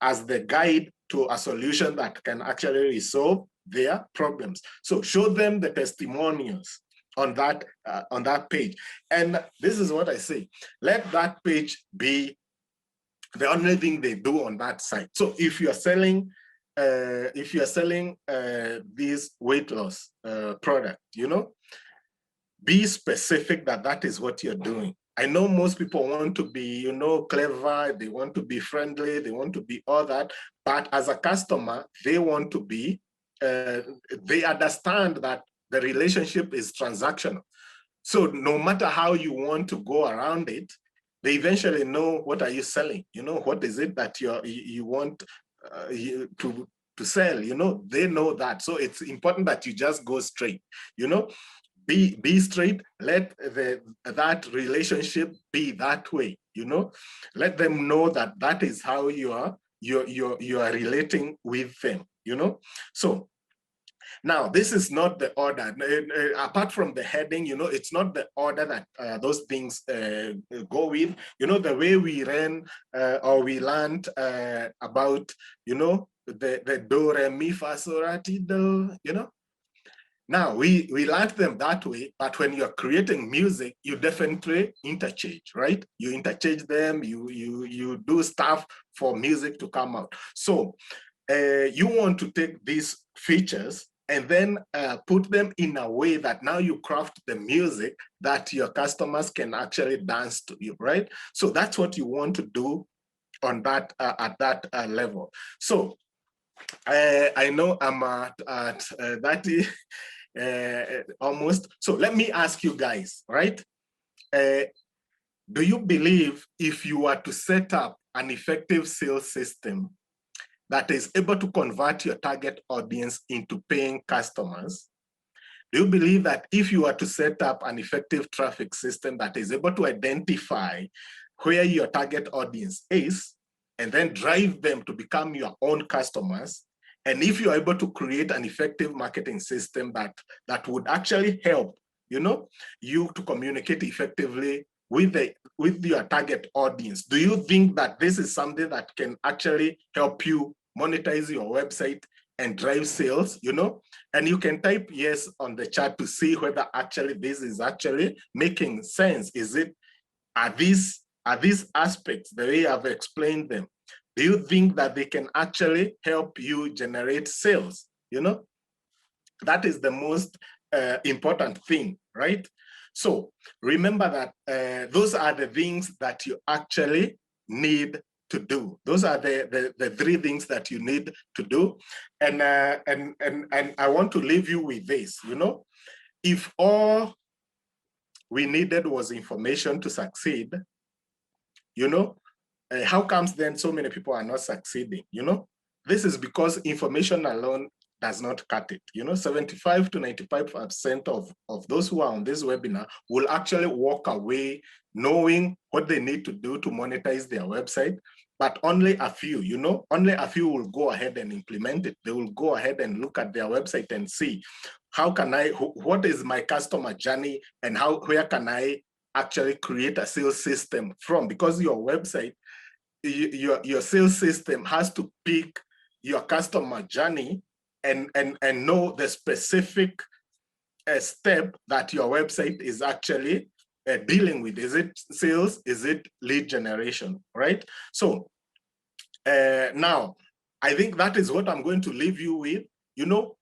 as the guide to a solution that can actually resolve their problems. So show them the testimonials on that page. And this is what I say, let that page be the only thing they do on that site. So if you're selling this weight loss product, you know, be specific that is what you're doing. I know most people want to be, you know, clever, they want to be friendly, they want to be all that, but as a customer, they want to be, they understand that the relationship is transactional. So no matter how you want to go around it, they eventually know what are you selling. You know, what is it that you want to sell. You know, they know that. So it's important that you just go straight. You know, be straight. Let that relationship be that way. You know, let them know that is how you are relating with them. You know, so. Now, this is not the order. Apart from the heading, you know, it's not the order that those things go with. You know, the way we ran or we learned about, you know, the do, re, mi, fa, so, la, ti, do, you know. Now, we learned them that way, but when you're creating music, you definitely interchange, right? You interchange them, you do stuff for music to come out. So you want to take these features and then put them in a way that now you craft the music that your customers can actually dance to you, right? So that's what you want to do on that at that level. So I know I'm at 30 almost. So let me ask you guys, right? Do you believe if you were to set up an effective sales system that is able to convert your target audience into paying customers, do you believe that if you were to set up an effective traffic system that is able to identify where your target audience is and then drive them to become your own customers, and if you're able to create an effective marketing system that would actually help, you know, you to communicate effectively with your target audience, do you think that this is something that can actually help you monetize your website and drive sales, you know? And you can type yes on the chat to see whether actually this is actually making sense. Are these aspects, the way I've explained them, do you think that they can actually help you generate sales? You know, that is the most important thing, right? So remember that those are the things that you actually need to do. Those are the three things that you need to do. And I want to leave you with this, you know, if all we needed was information to succeed, you know, how comes then so many people are not succeeding? You know, this is because information alone does not cut it. You know, 75 to 95% of those who are on this webinar will actually walk away knowing what they need to do to monetize their website, but only a few, you know, only a few will go ahead and implement it. They will go ahead and look at their website and see, how can what is my customer journey and where can I actually create a sales system from? Because your website, your sales system has to pick your customer journey and know the specific step that your website is actually dealing with. Is it sales? Is it lead generation, right? So now, I think that is what I'm going to leave you with. You know,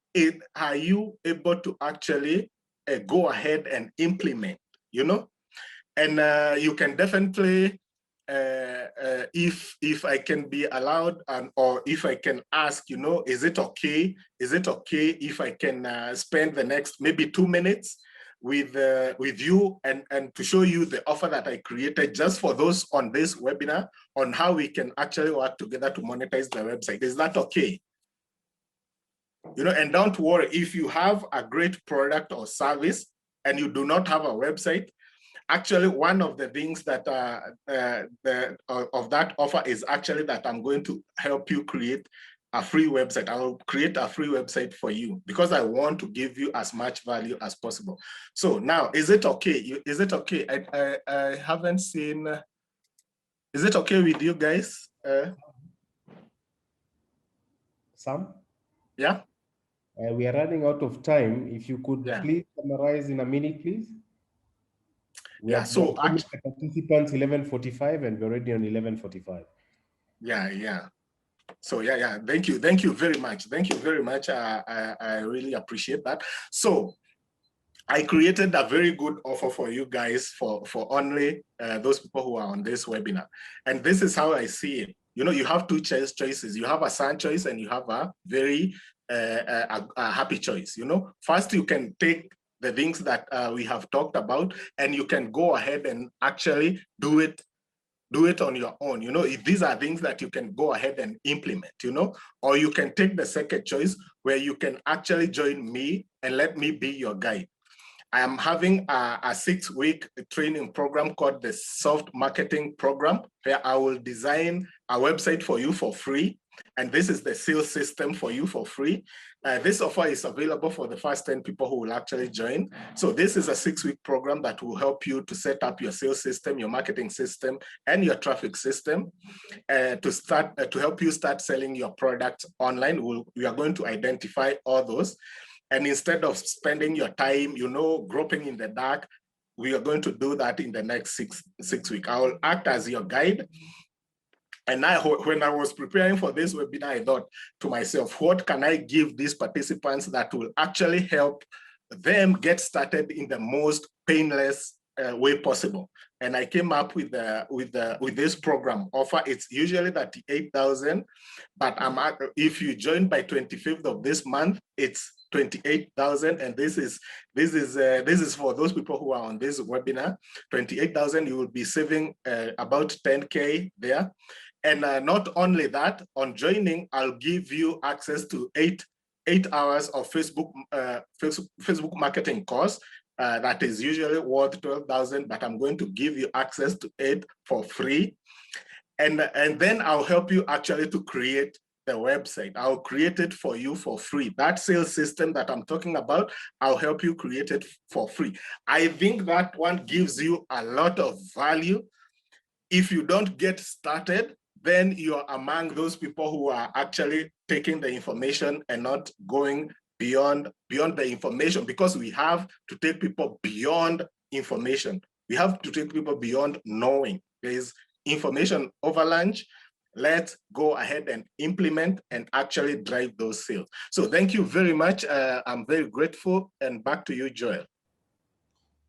are you able to actually go ahead and implement, you know? And you can definitely, if I can be allowed, or if I can ask, you know, is it okay? Is it okay if I can spend the next maybe 2 minutes with you and to show you the offer that I created just for those on this webinar on how we can actually work together to monetize the website? Is that okay? You know, and don't worry, if you have a great product or service and you do not have a website, actually, one of the things that of that offer is actually that I'm going to help you create a free website. I will create a free website for you because I want to give you as much value as possible. So now, is it okay? Is it okay? I haven't seen. Is it okay with you guys? Sam? Yeah. We are running out of time. If you could please summarize in a minute, please. We have participants 11:45 and we're already on 11:45. Yeah. So yeah. Thank you very much. Thank you very much. I really appreciate that. So I created a very good offer for you guys for only those people who are on this webinar. And this is how I see it. You know, you have two choices. You have a sad choice and you have a very a happy choice. You know, first you can take the things that we have talked about and you can go ahead and actually do it on your own. You know, if these are things that you can go ahead and implement, you know, or you can take the second choice where you can actually join me and let me be your guide. I am having a 6-week training program called the Soft Marketing Program, where I will design a website for you for free. And this is the sales system for you for free. This offer is available for the first 10 people who will actually join. So this is a 6-week program that will help you to set up your sales system, your marketing system, and your traffic system to help you start selling your product online. We are going to identify all those. And instead of spending your time, you know, groping in the dark, we are going to do that in the next six weeks. I will act as your guide. And when I was preparing for this webinar, I thought to myself, what can I give these participants that will actually help them get started in the most painless way possible? And I came up with this program offer. It's usually 38,000, but if you join by 25th of this month, it's 28,000, and this is for those people who are on this webinar. 28,000, you will be saving about 10K there. And not only that, on joining, I'll give you access to eight hours of Facebook marketing course. That is usually worth 12,000, but I'm going to give you access to 8 for free. And then I'll help you actually to create the website. I'll create it for you for free. That sales system that I'm talking about, I'll help you create it for free. I think that one gives you a lot of value. If you don't get started, then you're among those people who are actually taking the information and not going beyond the information, because we have to take people beyond information. We have to take people beyond knowing. There is information avalanche. Let's go ahead and implement and actually drive those sales. So thank you very much. I'm very grateful, and back to you, Joel.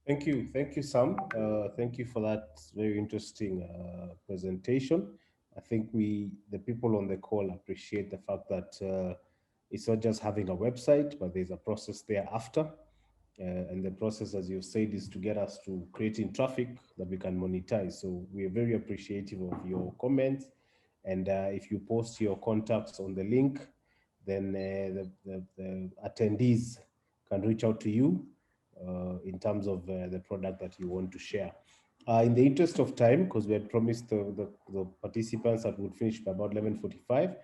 Thank you, Sam. Thank you for that very interesting presentation. I think the people on the call appreciate the fact that it's not just having a website, but there's a process thereafter. And the process, as you've said, is to get us to creating traffic that we can monetize. So we are very appreciative of your comments. And if you post your contacts on the link, then the attendees can reach out to you in terms of the product that you want to share. In the interest of time, because we had promised the participants that would finish by about 11:45,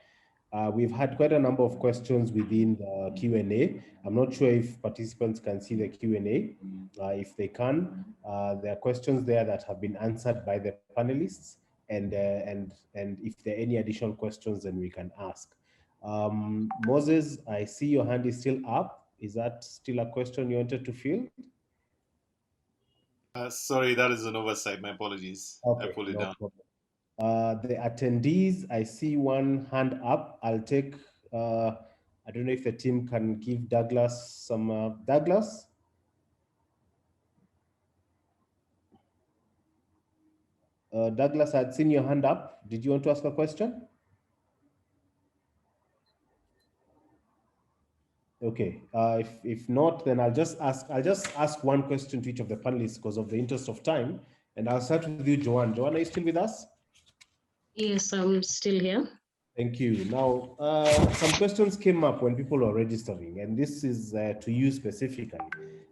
we've had quite a number of questions within the Q&A. I'm not sure if participants can see the Q&A. If they can, there are questions there that have been answered by the panelists, and if there are any additional questions, then we can ask. Moses, I see your hand is still up. Is that still a question you wanted to field? Sorry, that is an oversight. My apologies. Okay, I pulled it down. Problem. The attendees, I see one hand up. I'll take, I don't know if the team can give Douglas some, Douglas? Douglas, I'd seen your hand up. Did you want to ask a question? Okay. If not, then I'll just ask one question to each of the panelists because of the interest of time. And I'll start with you, Joan. Joan, are you still with us? Yes, I'm still here. Thank you. Now, some questions came up when people are registering, and this is to you specifically,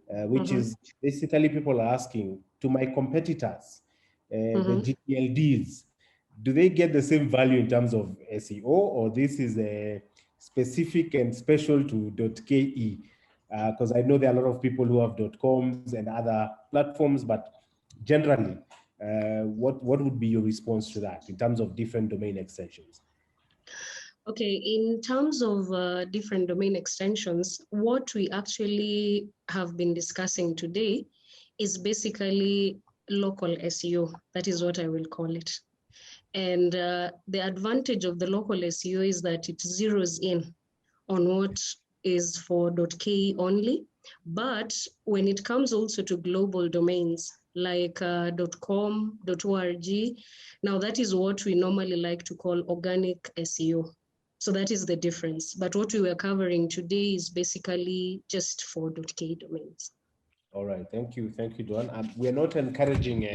which is basically people are asking, to my competitors, the GTLDs, do they get the same value in terms of SEO, or this is a specific and special to .ke? Because I know there are a lot of people who have .coms and other platforms, but generally, what would be your response to that in terms of different domain extensions? Okay, in terms of different domain extensions, what we actually have been discussing today is basically local SEO. That is what I will call it. And the advantage of the local SEO is that it zeroes in on what is for .ke only. But when it comes also to global domains like .com, .org, now that is what we normally like to call organic SEO. So that is the difference. But what we were covering today is basically just for .ke domains. All right, thank you, Joan. We're not encouraging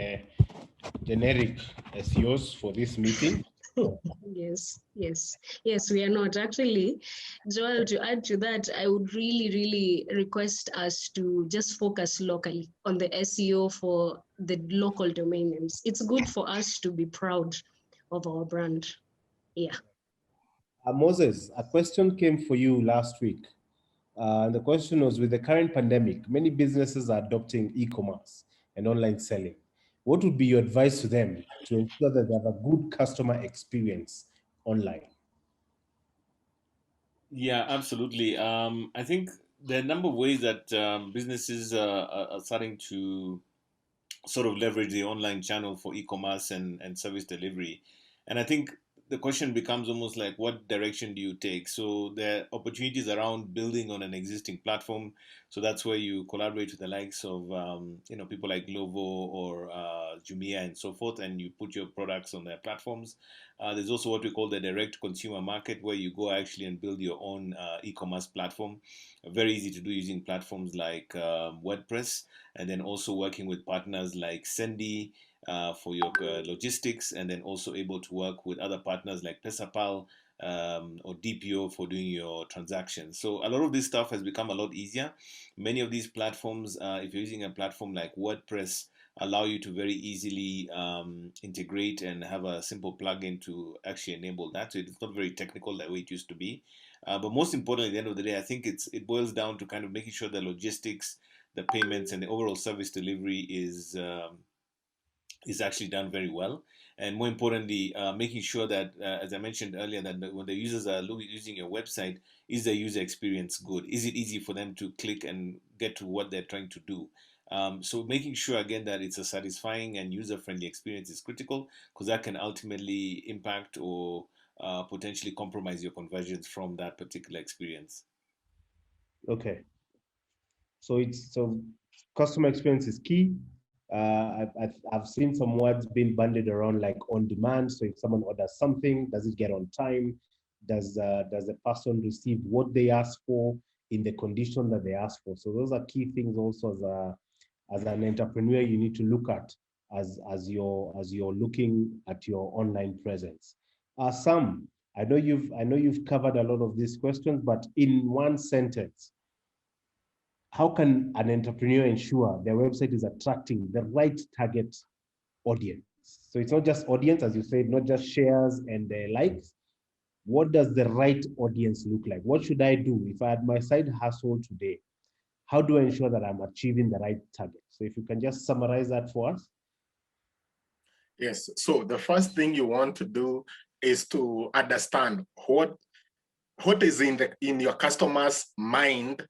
generic SEOs for this meeting. Yes, we are not. Actually, Joel, to add to that, I would really request us to just focus locally on the SEO for the local domain names. It's good for us to be proud of our brand. Yeah. Moses, a question came for you last week. The question was, with the current pandemic, many businesses are adopting e-commerce and online selling. What would be your advice to them to ensure that they have a good customer experience online? Yeah, absolutely. I think there are a number of ways that businesses are starting to sort of leverage the online channel for e-commerce and service delivery. And I think the question becomes almost like, what direction do you take? So there are opportunities around building on an existing platform. So that's where you collaborate with the likes of people like Glovo or Jumia and so forth, and you put your products on their platforms. There's also what we call the direct consumer market, where you go actually and build your own e-commerce platform. Very easy to do using platforms like WordPress, and then also working with partners like Sendy for your logistics, and then also able to work with other partners like Pesapal or DPO for doing your transactions. So a lot of this stuff has become a lot easier. Many of these platforms, if you're using a platform like WordPress, allow you to very easily integrate and have a simple plugin to actually enable that. So it's not very technical that way it used to be. But most importantly, at the end of the day, I think it boils down to kind of making sure the logistics, the payments, and the overall service delivery is actually done very well. And more importantly, making sure that, as I mentioned earlier, that when the users are using your website, is the user experience good? Is it easy for them to click and get to what they're trying to do? So making sure, again, that it's a satisfying and user-friendly experience is critical, because that can ultimately impact or potentially compromise your conversions from that particular experience. Okay. So customer experience is key. I've seen some words being bandied around like on demand. So if someone orders something, does it get on time? Does the person receive what they ask for in the condition that they ask for? So those are key things also as an entrepreneur you need to look at as you're looking at your online presence. Sam, I know you've covered a lot of these questions, but in one sentence, how can an entrepreneur ensure their website is attracting the right target audience? So it's not just audience, as you said, not just shares and likes. What does the right audience look like? What should I do if I had my side hustle today? How do I ensure that I'm achieving the right target? So if you can just summarize that for us. Yes, so the first thing you want to do is to understand what is in your customer's mind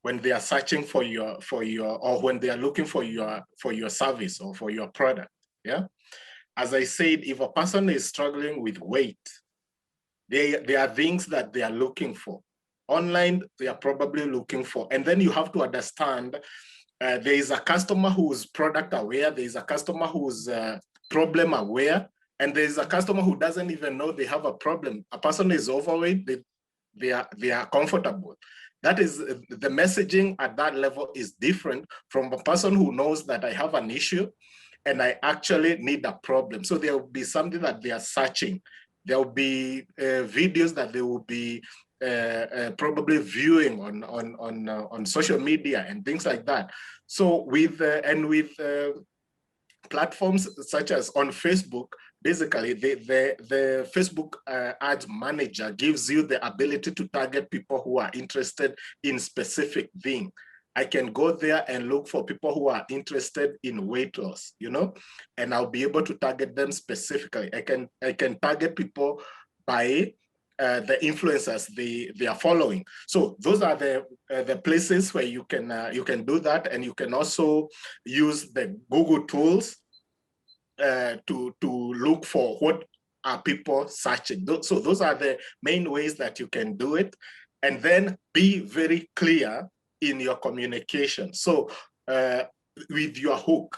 when they are searching for your or when they are looking for your service or for your product. Yeah, as I said, if a person is struggling with weight, there are things that they are looking for online. They are probably looking for, and then you have to understand there is a customer who's product aware. There is a customer who's problem aware, and there's a customer who doesn't even know they have a problem. A person is overweight, they are comfortable. That is, the messaging at that level is different from a person who knows that I have an issue and I actually need a problem. So there will be something that they are searching. There will be videos that they will be probably viewing on social media and things like that. So with platforms such as on Facebook, basically the Facebook ads manager gives you the ability to target people who are interested in specific thing. I can go there and look for people who are interested in weight loss, you know, and I'll be able to target them specifically. I can target people by the influencers they are following. So those are the places where you can do that, and you can also use the Google tools to look for what are people searching. So those are the main ways that you can do it, and then be very clear in your communication. So with your hook,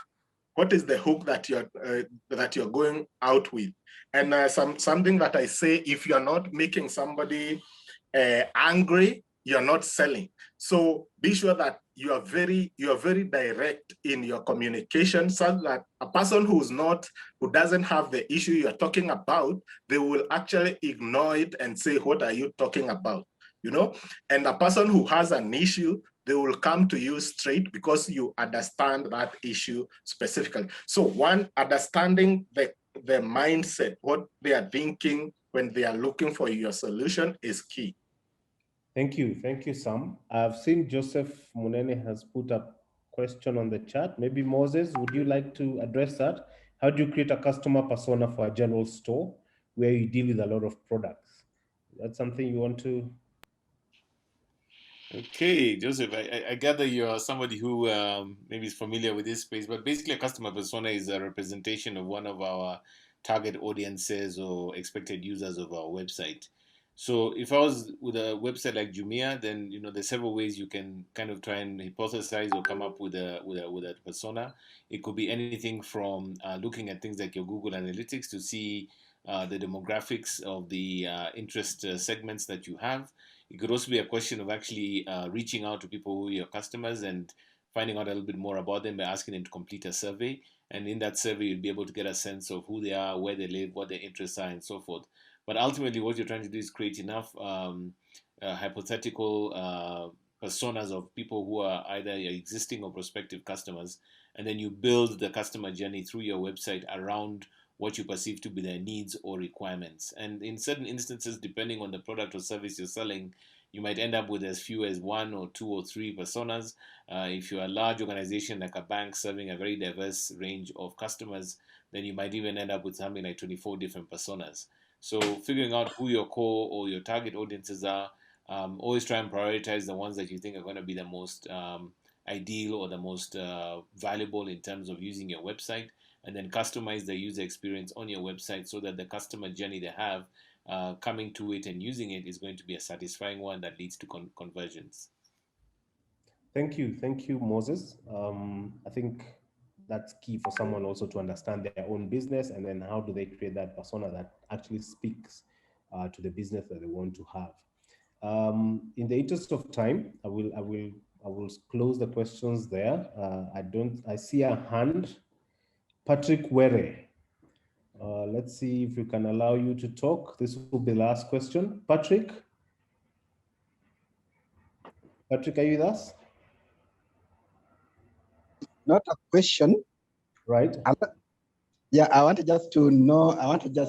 what is the hook that you're going out with? And something that I say, if you're not making somebody angry, you're not selling. So be sure that you are very direct in your communication, so that a person who doesn't have the issue you're talking about, they will actually ignore it and say, what are you talking about? You know, and a person who has an issue, they will come to you straight because you understand that issue specifically. So one, understanding the mindset, what they are thinking when they are looking for your solution is key. Thank you, Sam. I've seen Joseph Munene has put a question on the chat. Maybe Moses, would you like to address that? How do you create a customer persona for a general store where you deal with a lot of products? That's something you want to? Okay, Joseph, I gather you're somebody who maybe is familiar with this space, but basically a customer persona is a representation of one of our target audiences or expected users of our website. So if I was with a website like Jumia, then there's several ways you can kind of try and hypothesize or come up with a persona. It could be anything from looking at things like your Google Analytics to see the demographics of the interest segments that you have. It could also be a question of actually reaching out to people who are your customers and finding out a little bit more about them by asking them to complete a survey. And in that survey, you'll be able to get a sense of who they are, where they live, what their interests are, and so forth. But ultimately, what you're trying to do is create enough hypothetical personas of people who are either your existing or prospective customers. And then you build the customer journey through your website around what you perceive to be their needs or requirements. And in certain instances, depending on the product or service you're selling, you might end up with as few as 1 or 2 or 3 personas. If you're a large organization like a bank serving a very diverse range of customers, then you might even end up with something like 24 different personas. So figuring out who your core or your target audiences are, always try and prioritize the ones that you think are going to be the most ideal or the most valuable in terms of using your website, and then customize the user experience on your website so that the customer journey they have coming to it and using it is going to be a satisfying one that leads to conversions. Thank you, Moses. I think that's key for someone also to understand their own business, and then how do they create that persona that actually speaks to the business that they want to have. In the interest of time, I will close the questions there. I see a hand. Patrick Were. Let's see if we can allow you to talk. This will be the last question. Patrick? Patrick, are you with us? Not a question. Right. Yeah, I want just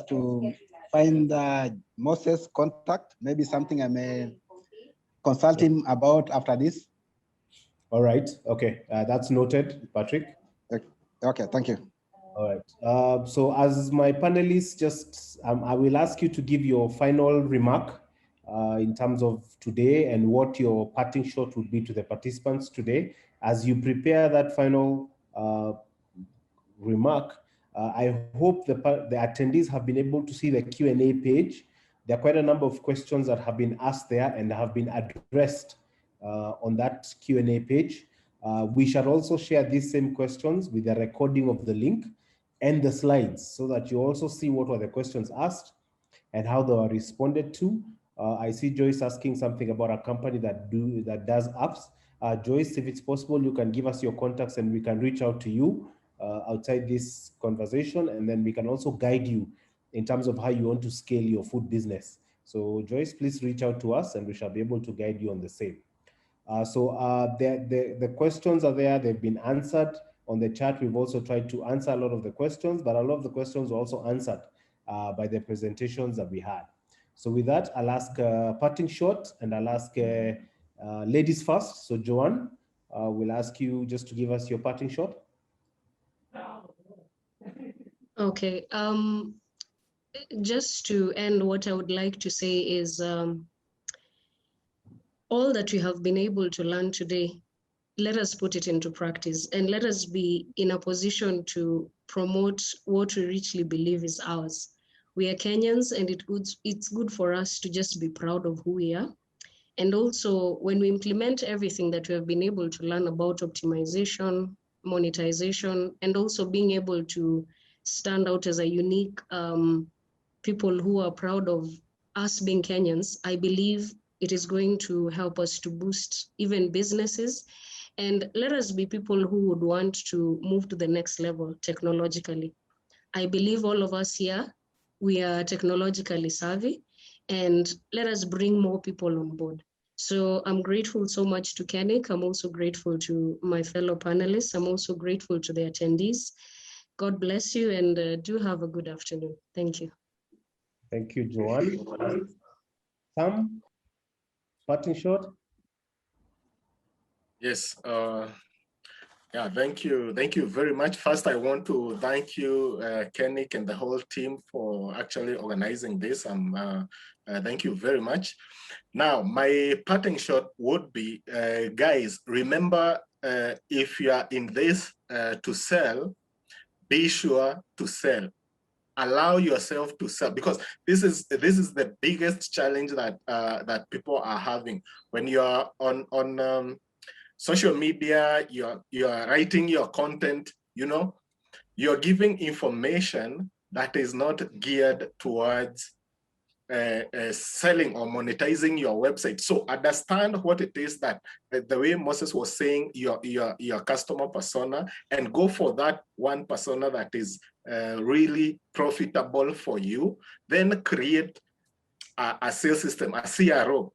to find Moses' contact, maybe something I may consult him about after this. All right. Okay. That's noted, Patrick. Okay, thank you. All right. So as my panelists, just I will ask you to give your final remark in terms of today and what your parting shot would be to the participants today. As you prepare that final remark, I hope the attendees have been able to see the Q&A page. There are quite a number of questions that have been asked there and have been addressed on that Q&A page. We shall also share these same questions with a recording of the link. and the slides so that you also see what were the questions asked and how they were responded to. I see Joyce asking something about a company that does apps. Joyce, if it's possible, you can give us your contacts and we can reach out to you outside this conversation, and then we can also guide you in terms of how you want to scale your food business. So Joyce, please reach out to us and we shall be able to guide you on the same. The questions are there, they've been answered on the chat. We've also tried to answer a lot of the questions, but a lot of the questions were also answered by the presentations that we had. So with that, I'll ask parting shot, and I'll ask ladies first. So Joan, we'll ask you just to give us your parting shot. Okay, just to end, what I would like to say is all that we have been able to learn today, let us put it into practice, and let us be in a position to promote what we richly believe is ours. We are Kenyans, and it's good for us to just be proud of who we are. And also, when we implement everything that we have been able to learn about optimization, monetization, and also being able to stand out as a unique people who are proud of us being Kenyans, I believe it is going to help us to boost even businesses. And let us be people who would want to move to the next level technologically. I believe all of us here, we are technologically savvy, and let us bring more people on board. So I'm grateful so much to Kenik. I'm also grateful to my fellow panelists. I'm also grateful to the attendees. God bless you, and do have a good afternoon. Thank you. Thank you, Joan. Sam, parting shot? Yes. Yeah, thank you. Thank you very much. First, I want to thank you, Kenik, and the whole team for actually organizing this. Thank you very much. Now, my parting shot would be, guys, remember, if you are in this to sell, be sure to sell. Allow yourself to sell, because this is the biggest challenge that that people are having. When you are on social media, you're writing your content, you know, you're giving information that is not geared towards selling or monetizing your website. So understand what it is that, the way Moses was saying, your customer persona, and go for that one persona that is really profitable for you. Then create a sales system, a CRO,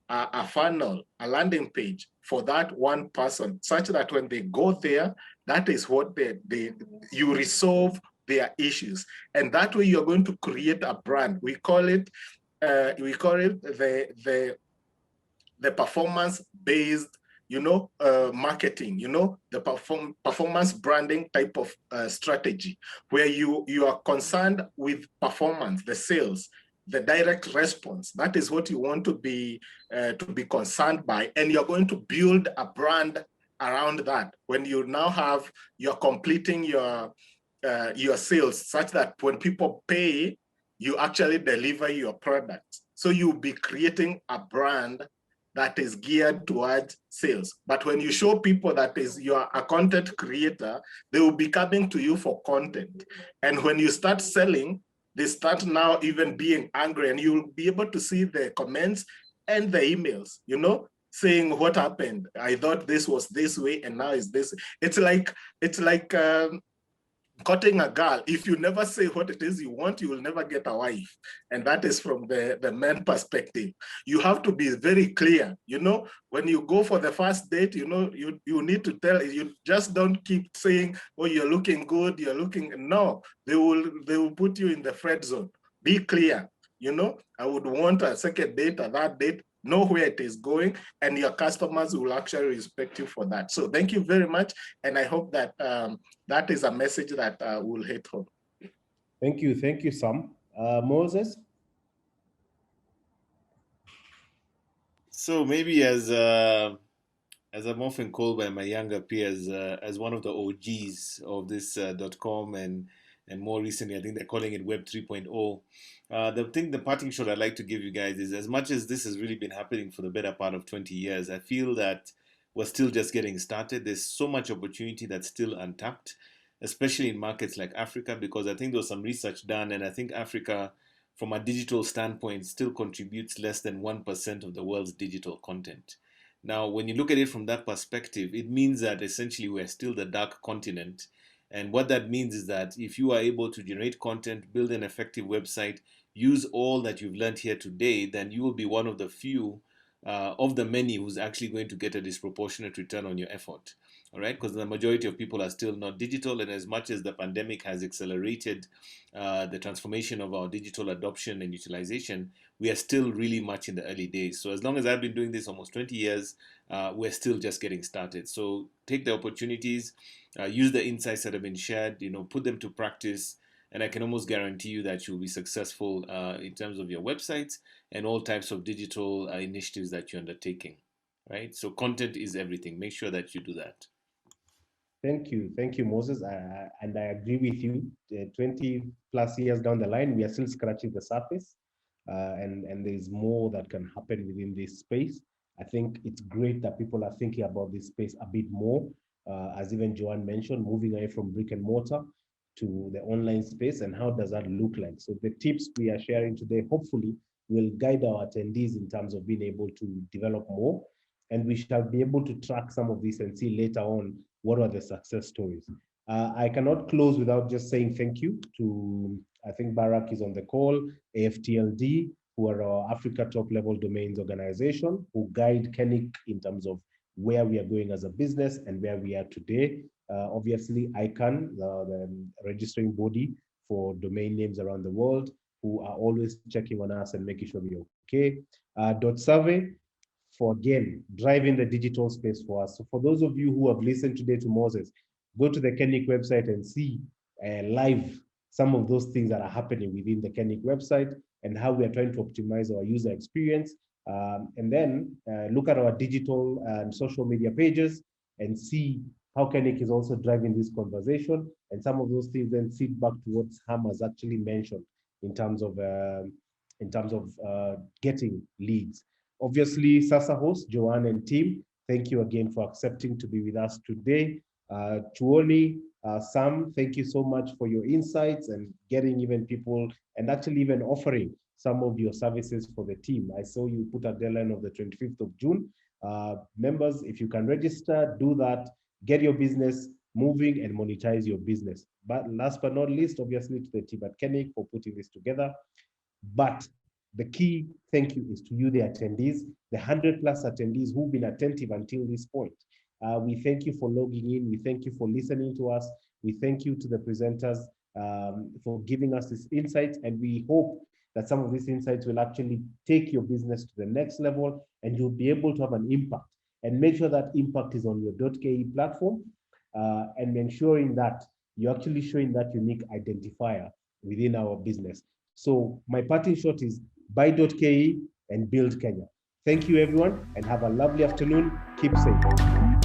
a funnel, a landing page for that one person, such that when they go there, that is what you resolve their issues. And that way you're going to create a brand. We call it the performance-based, you know, marketing, you know, the performance branding type of strategy, where you are concerned with performance, the sales, the direct response. That is what you want to be concerned by, and you're going to build a brand around that. When you now you're completing your sales, such that when people pay, you actually deliver your product. So you'll be creating a brand that is geared towards sales. But when you show people that you're a content creator, they will be coming to you for content. And when you start selling, they start now even being angry, and you'll be able to see the comments and the emails, you know, saying, what happened? I thought this was this way, and now it's this. It's like cutting a girl. If you never say what it is you want, you will never get a wife. And that is from the man perspective. You have to be very clear. You know, when you go for the first date, you know, you need to tell, you just don't keep saying, oh, you're looking good, you're looking, no, they will put you in the friend zone. Be clear. You know, I would want a second date, a third date, know where it is going, and your customers will actually respect you for that. So thank you very much. And I hope that that is a message that will hit home. Thank you, Sam. Moses? So maybe as I'm often called by my younger peers, as one of the OGs of this .com, and more recently, I think they're calling it Web 3.0. The parting shot I'd like to give you guys is, as much as this has really been happening for the better part of 20 years, I feel that we're still just getting started. There's so much opportunity that's still untapped. especially in markets like Africa, because I think there was some research done, and I think Africa, from a digital standpoint, still contributes less than 1% of the world's digital content. Now, when you look at it from that perspective, it means that essentially we're still the dark continent. And what that means is that if you are able to generate content, build an effective website, use all that you've learned here today, then you will be one of the few of the many who's actually going to get a disproportionate return on your effort. All right, because the majority of people are still not digital, and as much as the pandemic has accelerated the transformation of our digital adoption and utilization, we are still really much in the early days. So as long as I've been doing this almost 20 years, we're still just getting started. So take the opportunities, use the insights that have been shared, put them to practice, and I can almost guarantee you that you'll be successful in terms of your websites and all types of digital initiatives that you're undertaking, right? So content is everything. Make sure that you do that. Thank you, Moses. And I agree with you. 20 plus years down the line, we are still scratching the surface, and there's more that can happen within this space. I think it's great that people are thinking about this space a bit more, as even Joan mentioned, moving away from brick and mortar to the online space, and how does that look like? So the tips we are sharing today, hopefully, will guide our attendees in terms of being able to develop more, and we shall be able to track some of this and see later on what are the success stories. I cannot close without just saying thank you to, I think Barak is on the call, AFTLD, who are our Africa top level domains organization, who guide Kenik in terms of where we are going as a business and where we are today. Obviously, ICANN, the registering body for domain names around the world, who are always checking on us and making sure we're okay. .survey, for again, driving the digital space for us. So for those of you who have listened today to Moses, go to the Kenik website and see live some of those things that are happening within the Kenik website and how we are trying to optimize our user experience. And then look at our digital and social media pages and see how Kenik is also driving this conversation. And some of those things then feed back to what Ham has actually mentioned in terms of getting leads. Obviously, Sasa host, Joanne and team, thank you again for accepting to be with us today. Chuoni, Sam, thank you so much for your insights and getting even people and actually even offering some of your services for the team. I saw you put a deadline of the 25th of June. Members, if you can register, do that, get your business moving and monetize your business. But last but not least, obviously to the team at Kenik for putting this together. But the key thank you is to you, the attendees, the 100+ attendees who've been attentive until this point. We thank you for logging in. We thank you for listening to us. We thank you to the presenters for giving us these insights. And we hope that some of these insights will actually take your business to the next level and you'll be able to have an impact. And make sure that impact is on your .ke platform and ensuring that you're actually showing that unique identifier within our business. So my parting shot is buy.ke and build Kenya. Thank you, everyone, and have a lovely afternoon. Keep safe.